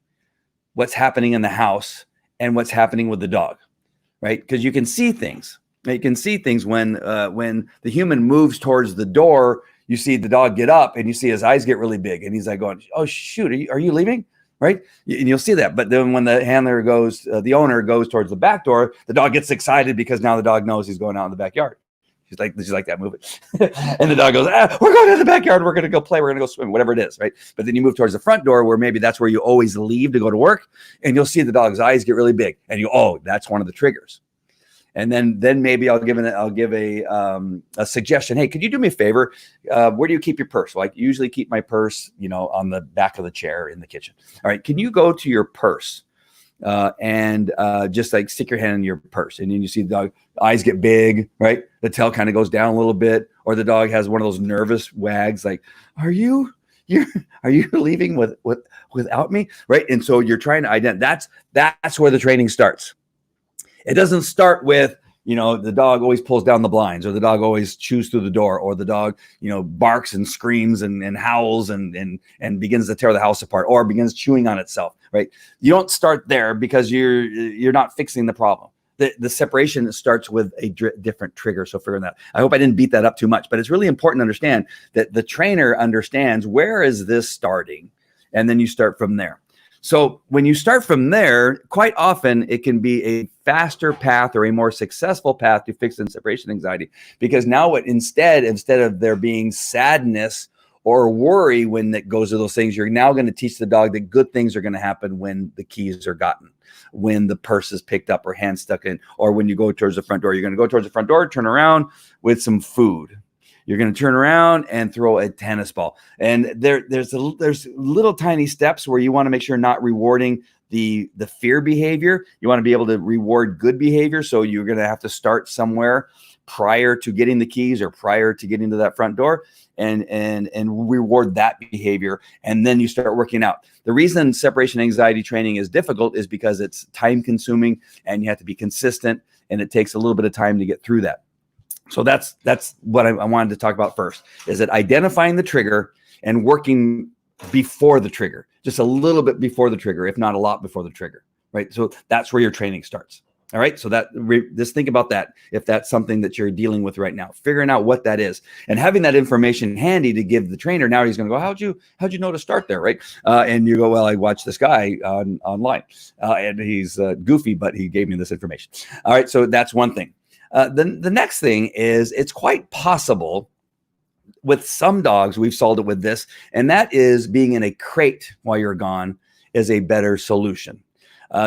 what's happening in the house and what's happening with the dog, right? Because you can see things. You can see things when the human moves towards the door. You see the dog get up and you see his eyes get really big, and he's like going, "Oh shoot, are you leaving?" Right? And you'll see that. But then when the handler goes, the owner goes towards the back door, the dog gets excited because now the dog knows he's going out in the backyard. She's like that, move it. And the dog goes, we're going to the backyard. We're going to go play. We're going to go swim, whatever it is, right? But then you move towards the front door where maybe that's where you always leave to go to work. And you'll see the dog's eyes get really big. And that's one of the triggers. And then maybe I'll give a suggestion. Hey, could you do me a favor? Where do you keep your purse? Well, I usually keep my purse, on the back of the chair in the kitchen. All right. Can you go to your purse and just like stick your hand in your purse, and then you see the dog eyes get big, right? The tail kind of goes down a little bit, or the dog has one of those nervous wags, like, are you leaving without me? Right. And so you're trying to identify. That's where the training starts. It doesn't start with, the dog always pulls down the blinds, or the dog always chews through the door, or the dog, barks and screams and howls and begins to tear the house apart, or begins chewing on itself, right? You don't start there because you're not fixing the problem. The separation starts with a different trigger. So figuring that, I hope I didn't beat that up too much, but it's really important to understand that the trainer understands where is this starting, and then you start from there. So when you start from there, quite often it can be a faster path or a more successful path to fixing separation anxiety, because now instead of there being sadness or worry when it goes to those things, you're now going to teach the dog that good things are going to happen when the keys are gotten, when the purse is picked up or hand stuck in, or when you go towards the front door. You're going to go towards the front door, turn around with some food. You're going to turn around and throw a tennis ball. And there's little tiny steps where you want to make sure you're not rewarding the fear behavior. You want to be able to reward good behavior. So you're going to have to start somewhere prior to getting the keys or prior to getting to that front door, and reward that behavior. And then you start working out. The reason separation anxiety training is difficult is because it's time consuming, and you have to be consistent, and it takes a little bit of time to get through that. So that's what I wanted to talk about first, is that identifying the trigger and working before the trigger, just a little bit before the trigger, if not a lot before the trigger, right? So that's where your training starts. All right. So just think about that. If that's something that you're dealing with right now, figuring out what that is and having that information handy to give the trainer. Now he's going to go, how'd you know to start there? Right. And you go, well, I watched this guy online and he's goofy, but he gave me this information. All right. So that's one thing. The next thing is, it's quite possible with some dogs, we've solved it with this, and that is being in a crate while you're gone is a better solution.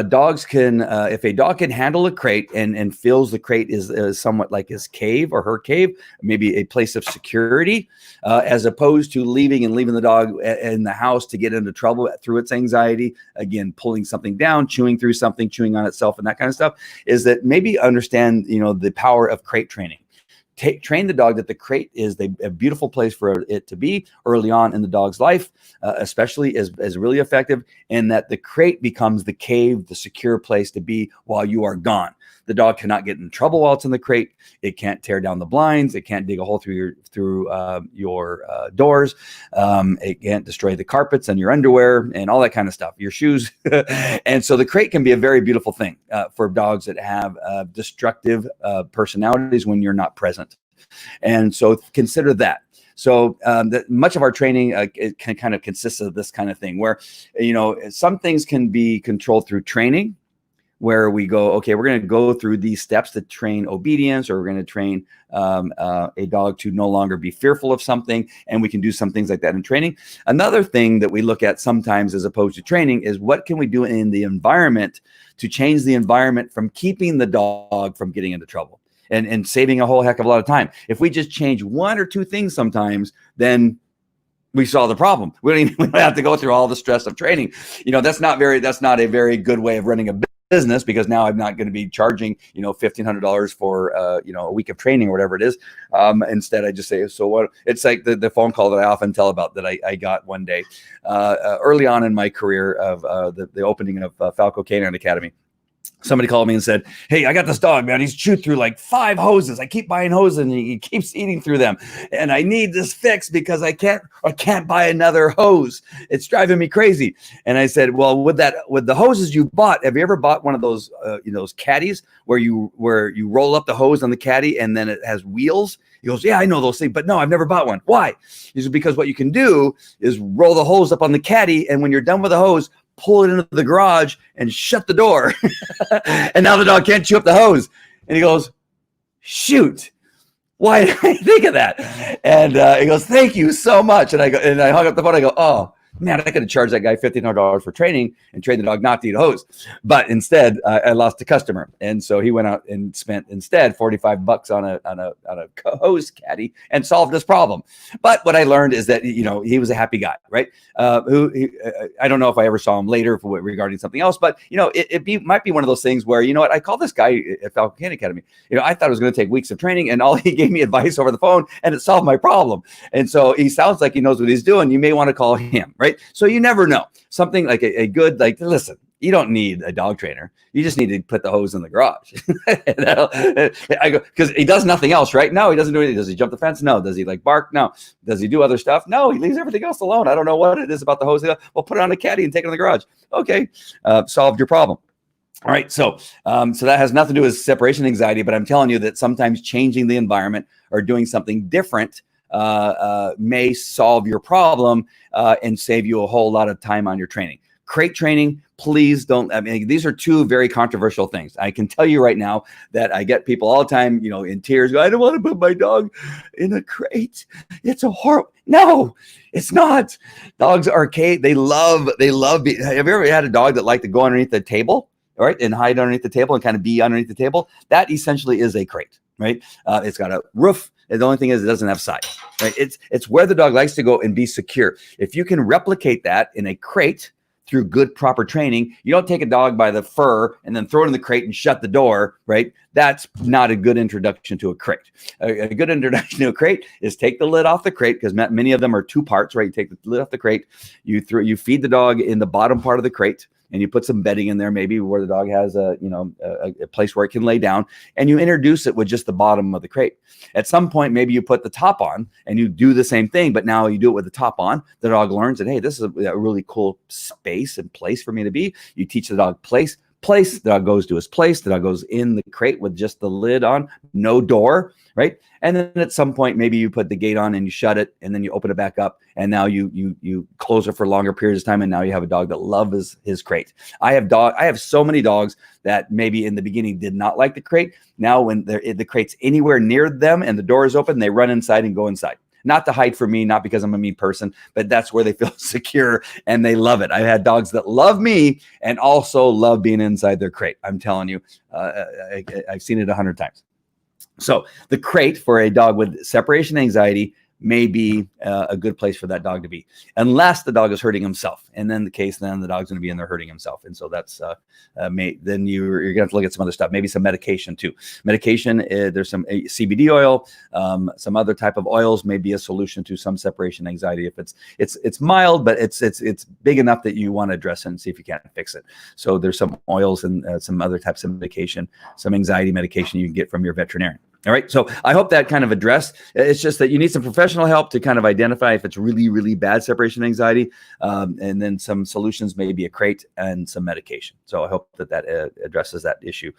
Dogs can, if a dog can handle a crate and feels the crate is somewhat like his cave or her cave, maybe a place of security, as opposed to leaving the dog in the house to get into trouble through its anxiety, again, pulling something down, chewing through something, chewing on itself, and that kind of stuff, is that maybe understand, the power of crate training. Train the dog that the crate is a beautiful place for it to be early on in the dog's life, especially is really effective, and that the crate becomes the cave, the secure place to be while you are gone. The dog cannot get in trouble while it's in the crate. It can't tear down the blinds. It can't dig a hole through your doors. It can't destroy the carpets and your underwear and all that kind of stuff, your shoes. And so the crate can be a very beautiful thing for dogs that have destructive personalities when you're not present. And so consider that. So much of our training it can kind of consists of this kind of thing where, some things can be controlled through training, where we go, okay, we're going to go through these steps to train obedience, or we're going to train a dog to no longer be fearful of something. And we can do some things like that in training. Another thing that we look at sometimes as opposed to training is what can we do in the environment to change the environment from keeping the dog from getting into trouble and saving a whole heck of a lot of time. If we just change one or two things sometimes, then we solve the problem. We don't have to go through all the stress of training. That's not a very good way of running a business. business, because now I'm not going to be charging, $1,500 for, a week of training or whatever it is. Instead, I just say, so what? It's like the phone call that I often tell about that I got one day early on in my career of the opening of Falco Canine Academy. Somebody called me and said, hey, I got this dog, man. He's chewed through like 5 hoses. I keep buying hoses and he keeps eating through them. And I need this fixed because I can't buy another hose. It's driving me crazy. And I said, well, with the hoses you bought, have you ever bought one of those, those caddies where you roll up the hose on the caddy and then it has wheels? He goes, yeah, I know those things, but no, I've never bought one. Why? He said, because what you can do is roll the hose up on the caddy, and when you're done with the hose, pull it into the garage and shut the door. And now the dog can't chew up the hose. And he goes, shoot, why did I think of that? And he goes, thank you so much. And I hung up the phone. I go, oh, man, I could have charged that guy $1,500 for training and trained the dog not to eat a hose. But instead, I lost a customer. And so he went out and spent instead $45 on a hose caddy and solved this problem. But what I learned is that, he was a happy guy, right? I don't know if I ever saw him later regarding something else, but, it might be one of those things where, I called this guy at Falco Canine Academy. I thought it was going to take weeks of training, and all he gave me advice over the phone, and it solved my problem. And so he sounds like he knows what he's doing. You may want to call him, right? So you never know. Something like a good, listen, you don't need a dog trainer. You just need to put the hose in the garage. I go, because he does nothing else, right? No, he doesn't do anything. Does he jump the fence? No. Does he bark? No. Does he do other stuff? No, he leaves everything else alone. I don't know what it is about the hose. Well, put it on a caddy and take it in the garage. Okay. Solved your problem. All right. So that has nothing to do with separation anxiety, but I'm telling you that sometimes changing the environment or doing something different may solve your problem and save you a whole lot of time on your training. Crate training, please don't. These are two very controversial things. I can tell you right now that I get people all the time, in tears. I don't want to put my dog in a crate. It's a horrible. No, it's not. Dogs are they love. Have you ever had a dog that liked to go underneath the table, right, and hide underneath the table and kind of be underneath the table? That essentially is a crate, right? It's got a roof. The only thing is it doesn't have sides, right? It's where the dog likes to go and be secure. If you can replicate that in a crate through good, proper training, you don't take a dog by the fur and then throw it in the crate and shut the door, right? That's not a good introduction to a crate. A good introduction to a crate is take the lid off the crate, because many of them are 2 parts, right? You take the lid off the crate, you feed the dog in the bottom part of the crate, and you put some bedding in there, maybe where the dog has a place where it can lay down, and you introduce it with just the bottom of the crate. At some point, maybe you put the top on and you do the same thing, but now you do it with the top on. The dog learns that, hey, this is a really cool space and place for me to be. You teach the dog place. The dog goes to his place. The dog goes in the crate with just the lid on, no door, right? And then at some point, maybe you put the gate on and you shut it, and then you open it back up, and now you close it for longer periods of time, and now you have a dog that loves his crate. I have so many dogs that maybe in the beginning did not like the crate. Now when the crate's anywhere near them and the door is open, they run inside and go inside. Not to hide from me, not because I'm a mean person, but that's where they feel secure and they love it. I've had dogs that love me and also love being inside their crate. I'm telling you, I've seen it 100 times. So the crate for a dog with separation anxiety may be a good place for that dog to be, unless the dog is hurting himself. And then the dog's going to be in there hurting himself. And so that's then you're going to have to look at some other stuff, maybe some medication too. Medication, there's some CBD oil, some other type of oils may be a solution to some separation anxiety. If it's mild, but it's big enough that you want to address it and see if you can fix it. So there's some oils and some other types of medication, some anxiety medication you can get from your veterinarian. All right. So I hope that kind of addressed. It's just that you need some professional help to kind of identify if it's really, really bad separation anxiety. And then some solutions, maybe a crate and some medication. So I hope that addresses that issue.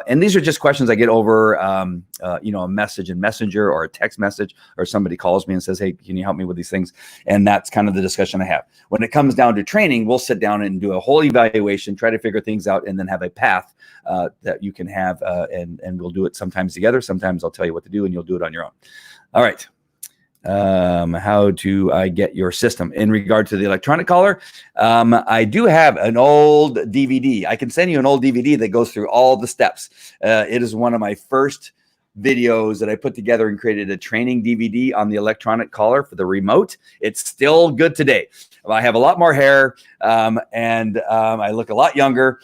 And these are just questions I get over, a message in Messenger or a text message, or somebody calls me and says, hey, can you help me with these things? And that's kind of the discussion I have. When it comes down to training, we'll sit down and do a whole evaluation, try to figure things out, and then have a path that you can have. And we'll do it sometimes together. Sometimes I'll tell you what to do and you'll do it on your own. All right. How do I get your system? In regard to the electronic collar, I do have an old DVD. I can send you an old DVD that goes through all the steps. It is one of my first videos that I put together and created a training DVD on the electronic collar for the remote. It's still good today. I have a lot more hair, and I look a lot younger,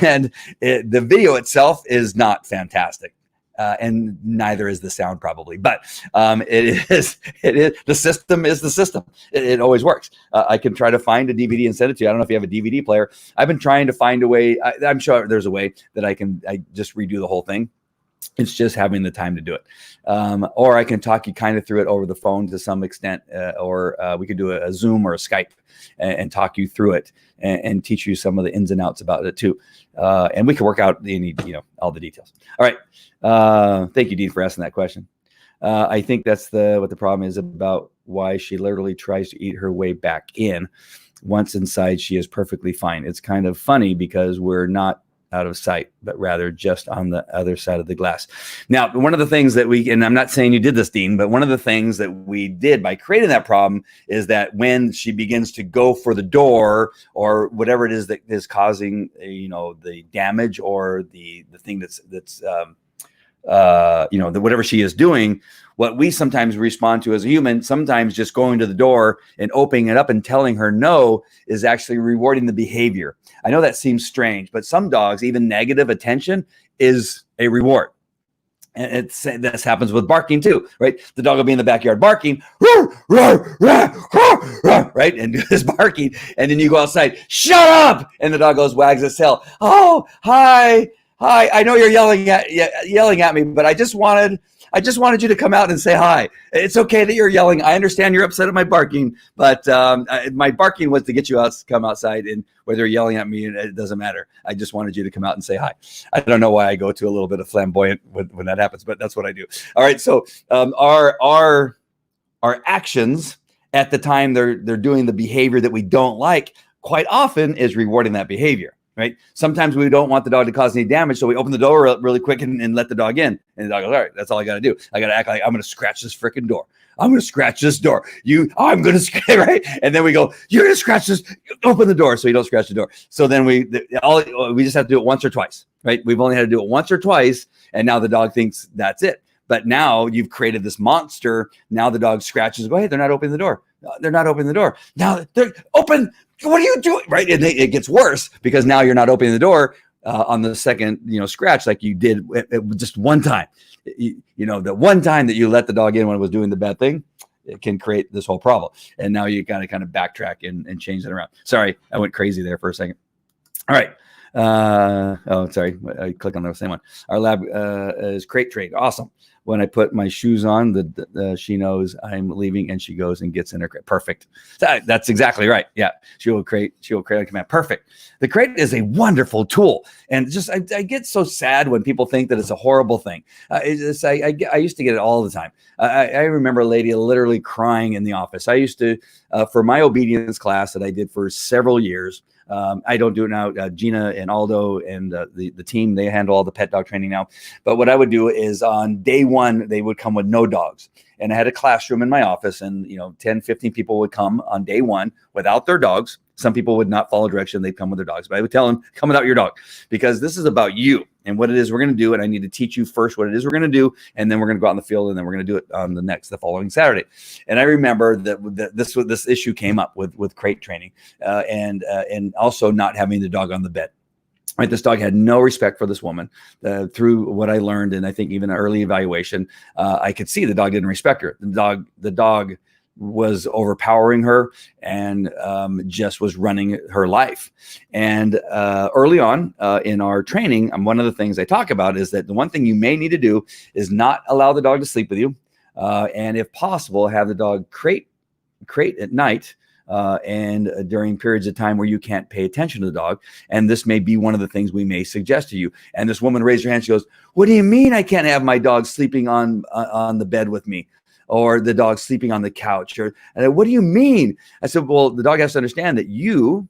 and the video itself is not fantastic. And neither is the sound probably, but it is the system is the system. It always works. I can try to find a DVD and send it to you. I don't know if you have a DVD player. I've been trying to find a way. I'm sure there's a way that I just redo the whole thing. It's just having the time to do it. Or I can talk you kind of through it over the phone to some extent, or we could do a Zoom or a Skype and talk you through it and teach you some of the ins and outs about it too. And we can work out all the details. All right. Thank you, Dean, for asking that question. I think that's what the problem is about why she literally tries to eat her way back in. Once inside, she is perfectly fine. It's kind of funny because we're not out of sight, but rather just on the other side of the glass. Now, one of the things that and I'm not saying you did this, Dean, but one of the things that we did by creating that problem is that when she begins to go for the door or whatever it is that is causing, the damage or the thing that's whatever she is doing, what we sometimes respond to as a human, sometimes just going to the door and opening it up and telling her no is actually rewarding the behavior. I know that seems strange, but some dogs, even negative attention is a reward. And this happens with barking too, right? The dog will be in the backyard barking, right? And is barking. And then you go outside, shut up. And the dog goes, wags its tail. Oh, hi. I know you're yelling at me, but I just wanted you to come out and say hi. It's okay that you're yelling. I understand you're upset at my barking, but my barking was to get you out to come outside, and whether you're yelling at me, it doesn't matter. I just wanted you to come out and say hi. I don't know why I go to a little bit of flamboyant when that happens, but that's what I do. All right. So our actions at the time they're doing the behavior that we don't like quite often is rewarding that behavior. Right. Sometimes we don't want the dog to cause any damage, so we open the door really quick and let the dog in. And the dog goes, all right, that's all I got to do. I got to act like I'm going to scratch this freaking door. I'm going to scratch this door. I'm going to scratch, right? And then we go, you're going to scratch this. Open the door so you don't scratch the door. So then we just have to do it once or twice, right? We've only had to do it once or twice, and now the dog thinks that's it. But now you've created this monster. Now the dog scratches. Go, hey, they're not opening the door. They're not opening the door. Now they're open. What are you doing? Right. And it gets worse because now you're not opening the door on the second, scratch like you did just one time. The one time that you let the dog in when it was doing the bad thing, it can create this whole problem. And now you got to kind of backtrack and change it around. Sorry, I went crazy there for a second. All right. Sorry. I click on the same one. Our lab is crate trade. Awesome. When I put my shoes on, she knows I'm leaving, and she goes and gets in her crate. Perfect. That's exactly right. Yeah, she'll crate on command. Perfect. The crate is a wonderful tool, and just I get so sad when people think that it's a horrible thing. I used to get it all the time. I remember a lady literally crying in the office. I used to for my obedience class that I did for several years. I don't do it now. Gina and Aldo and the team, they handle all the pet dog training now. But what I would do is on day one, they would come with no dogs. And I had a classroom in my office, and 10, 15 people would come on day one without their dogs. Some people would not follow direction. They'd come with their dogs. But I would tell them, come without your dog, because this is about you and what it is we're going to do. And I need to teach you first what it is we're going to do. And then we're going to go out in the field, and then we're going to do it on the following Saturday. And I remember that this issue came up with crate training and also not having the dog on the bed. Right, this dog had no respect for this woman. Through what I learned, and I think even an early evaluation, I could see the dog didn't respect her. The dog was overpowering her and just was running her life. And early on in our training, one of the things I talk about is that the one thing you may need to do is not allow the dog to sleep with you, and if possible, have the dog crate at night. And during periods of time where you can't pay attention to the dog. And this may be one of the things we may suggest to you. And this woman raised her hand. She goes, what do you mean I can't have my dog sleeping on the bed with me, or the dog sleeping on the couch? And what do you mean? I said, well, the dog has to understand that you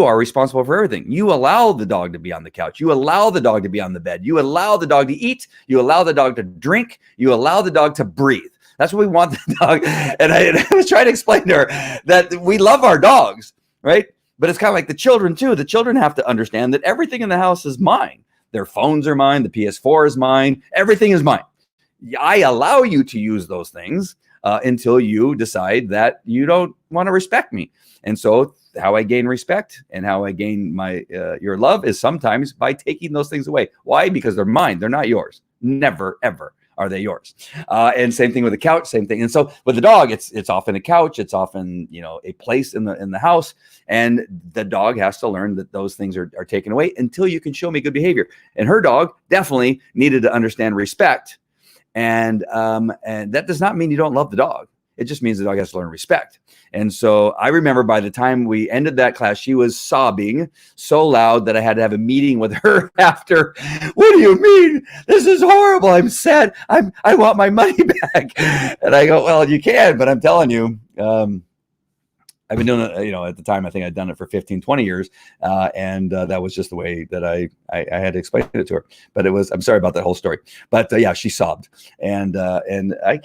are responsible for everything. You allow the dog to be on the couch. You allow the dog to be on the bed. You allow the dog to eat. You allow the dog to drink. You allow the dog to breathe. That's what we want the dog. And I was trying to explain to her that we love our dogs, right? But it's kind of like the children too. The children have to understand that everything in the house is mine. Their phones are mine. The PS4 is mine. Everything is mine. I allow you to use those things until you decide that you don't want to respect me. And so how I gain respect and how I gain my your love is sometimes by taking those things away. Why? Because they're mine. They're not yours. Never, ever are they yours. And same thing with the couch, same thing. And so with the dog, it's often a couch. It's often, a place in the house. And the dog has to learn that those things are taken away until you can show me good behavior. And her dog definitely needed to understand respect. And that does not mean you don't love the dog. It just means the dog has to learn respect. And so I remember by the time we ended that class, she was sobbing so loud that I had to have a meeting with her after. What do you mean? This is horrible. I'm sad. I want my money back. And I go, well, you can, but I'm telling you, I've been doing it, at the time, I think I'd done it for 15, 20 years. And that was just the way that I had to explain it to her. But I'm sorry about that whole story. But yeah, she sobbed. And I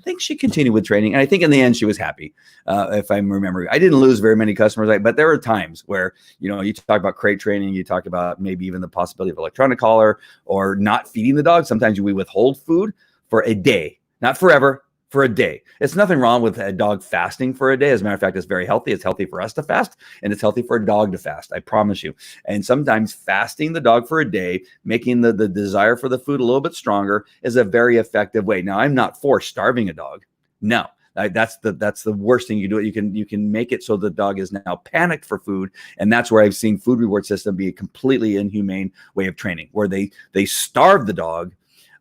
think she continued with training. And I think in the end, she was happy, if I'm remembering. I didn't lose very many customers, but there were times where, you talk about crate training, you talk about maybe even the possibility of electronic collar or not feeding the dog. Sometimes we withhold food for a day, not forever. For a day. It's nothing wrong with a dog fasting for a day. As a matter of fact, it's very healthy. It's healthy for us to fast, and it's healthy for a dog to fast. I promise you. And sometimes fasting the dog for a day, making the desire for the food a little bit stronger, is a very effective way. Now, I'm not for starving a dog. No. That's the worst thing you do. You can make it so the dog is now panicked for food, and that's where I've seen food reward system be a completely inhumane way of training, where they starve the dog.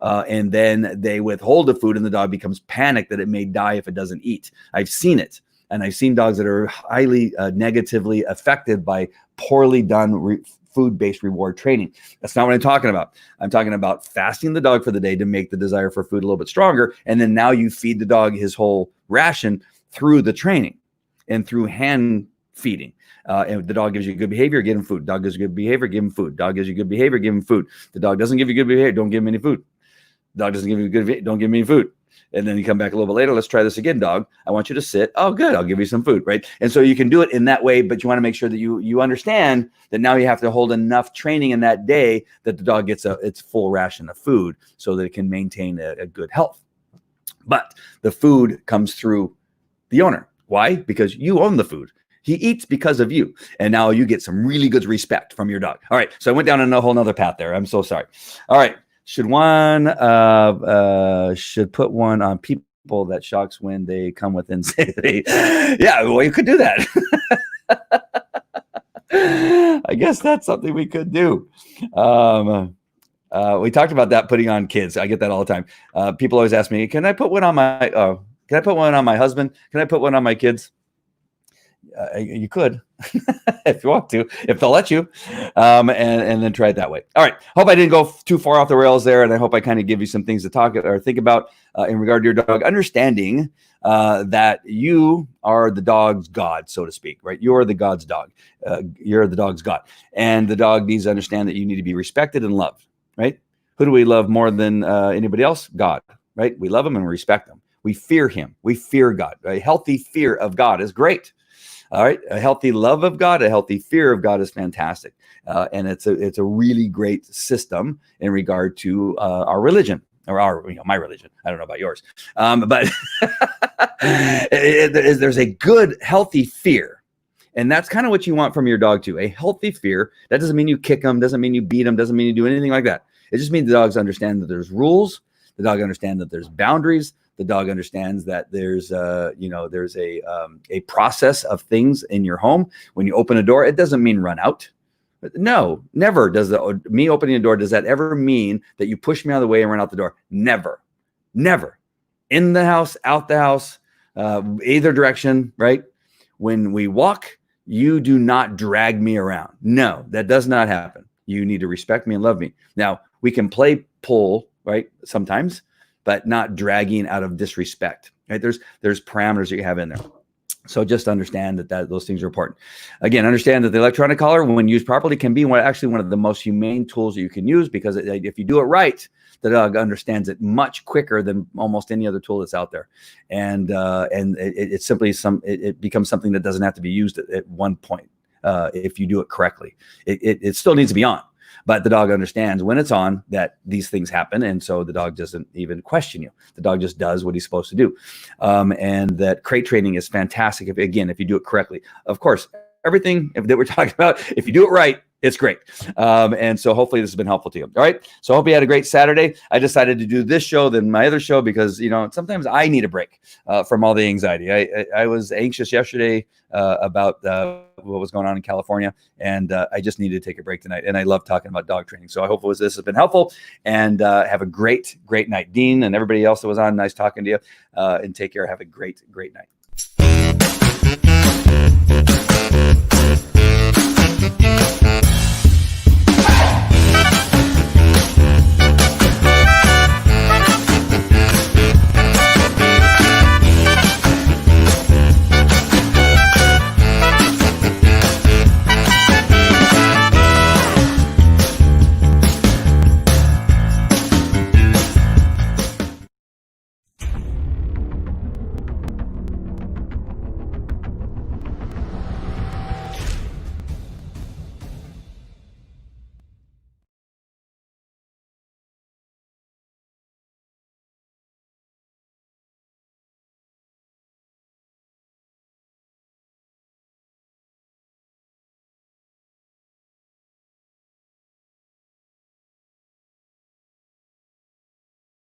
And then they withhold the food and the dog becomes panicked that it may die if it doesn't eat. I've seen it. And I've seen dogs that are highly negatively affected by poorly done food-based reward training. That's not what I'm talking about. I'm talking about fasting the dog for the day to make the desire for food a little bit stronger. And then now you feed the dog his whole ration through the training and through hand feeding. And the dog gives you good behavior, give him food. Dog gives you good behavior, give him food. Dog gives you good behavior, give him food. The dog doesn't give you good behavior, don't give him any food. Dog doesn't give you good, don't give me food. And then you come back a little bit later. Let's try this again, dog. I want you to sit. Oh, good. I'll give you some food, right? And so you can do it in that way, but you want to make sure that you understand that now you have to hold enough training in that day that the dog gets its full ration of food so that it can maintain a good health. But the food comes through the owner. Why? Because you own the food. He eats because of you. And now you get some really good respect from your dog. All right. So I went down a whole nother path there. I'm so sorry. All right. Should put one on people that shocks when they come within safety? Yeah, well, you could do that. I guess that's something we could do. We talked about that, putting on kids. I get that all the time. People always ask me, can I put one on my husband? Can I put one on my kids? You could, if you want to, if they'll let you, and then try it that way. All right. Hope I didn't go too far off the rails there, and I hope I kind of give you some things to talk or think about in regard to your dog. Understanding that you are the dog's God, so to speak, right? You're the God's dog. You're the dog's God, and the dog needs to understand that you need to be respected and loved, right? Who do we love more than anybody else? God, right? We love him and we respect him. We fear him. We fear God. A healthy fear of God is great. All right. A healthy love of God, a healthy fear of God is fantastic. And it's a really great system in regard to our religion, or my religion. I don't know about yours. But there's a good, healthy fear. And that's kind of what you want from your dog too. A healthy fear. That doesn't mean you kick them, doesn't mean you beat them, doesn't mean you do anything like that. It just means the dogs understand that there's rules. The dog understands that there's boundaries. The dog understands that there's a process of things in your home. When you open a door, it doesn't mean run out. No, never does me opening a door, does that ever mean that you push me out of the way and run out the door? Never, never. In the house, out the house, either direction, right? When we walk, you do not drag me around. No, that does not happen. You need to respect me and love me. Now, we can play pull, right? Sometimes, but not dragging out of disrespect, right? There's parameters that you have in there. So just understand that those things are important. Again, understand that the electronic collar, when used properly, can be one of the most humane tools that you can use, because if you do it right, the dog understands it much quicker than almost any other tool that's out there. And it's simply it becomes something that doesn't have to be used at one point if you do it correctly. It still needs to be on. But the dog understands when it's on that these things happen. And so the dog doesn't even question you. The dog just does what he's supposed to do. And that crate training is fantastic. If you do it correctly. Of course, everything that we're talking about, if you do it right, it's great. And so hopefully this has been helpful to you. All right. So I hope you had a great Saturday. I decided to do this show than my other show because, sometimes I need a break from all the anxiety. I was anxious yesterday about what was going on in California, and I just needed to take a break tonight. And I love talking about dog training. So I hope this has been helpful, and have a great night. Dean and everybody else that was on, nice talking to you, and take care. Have a great night.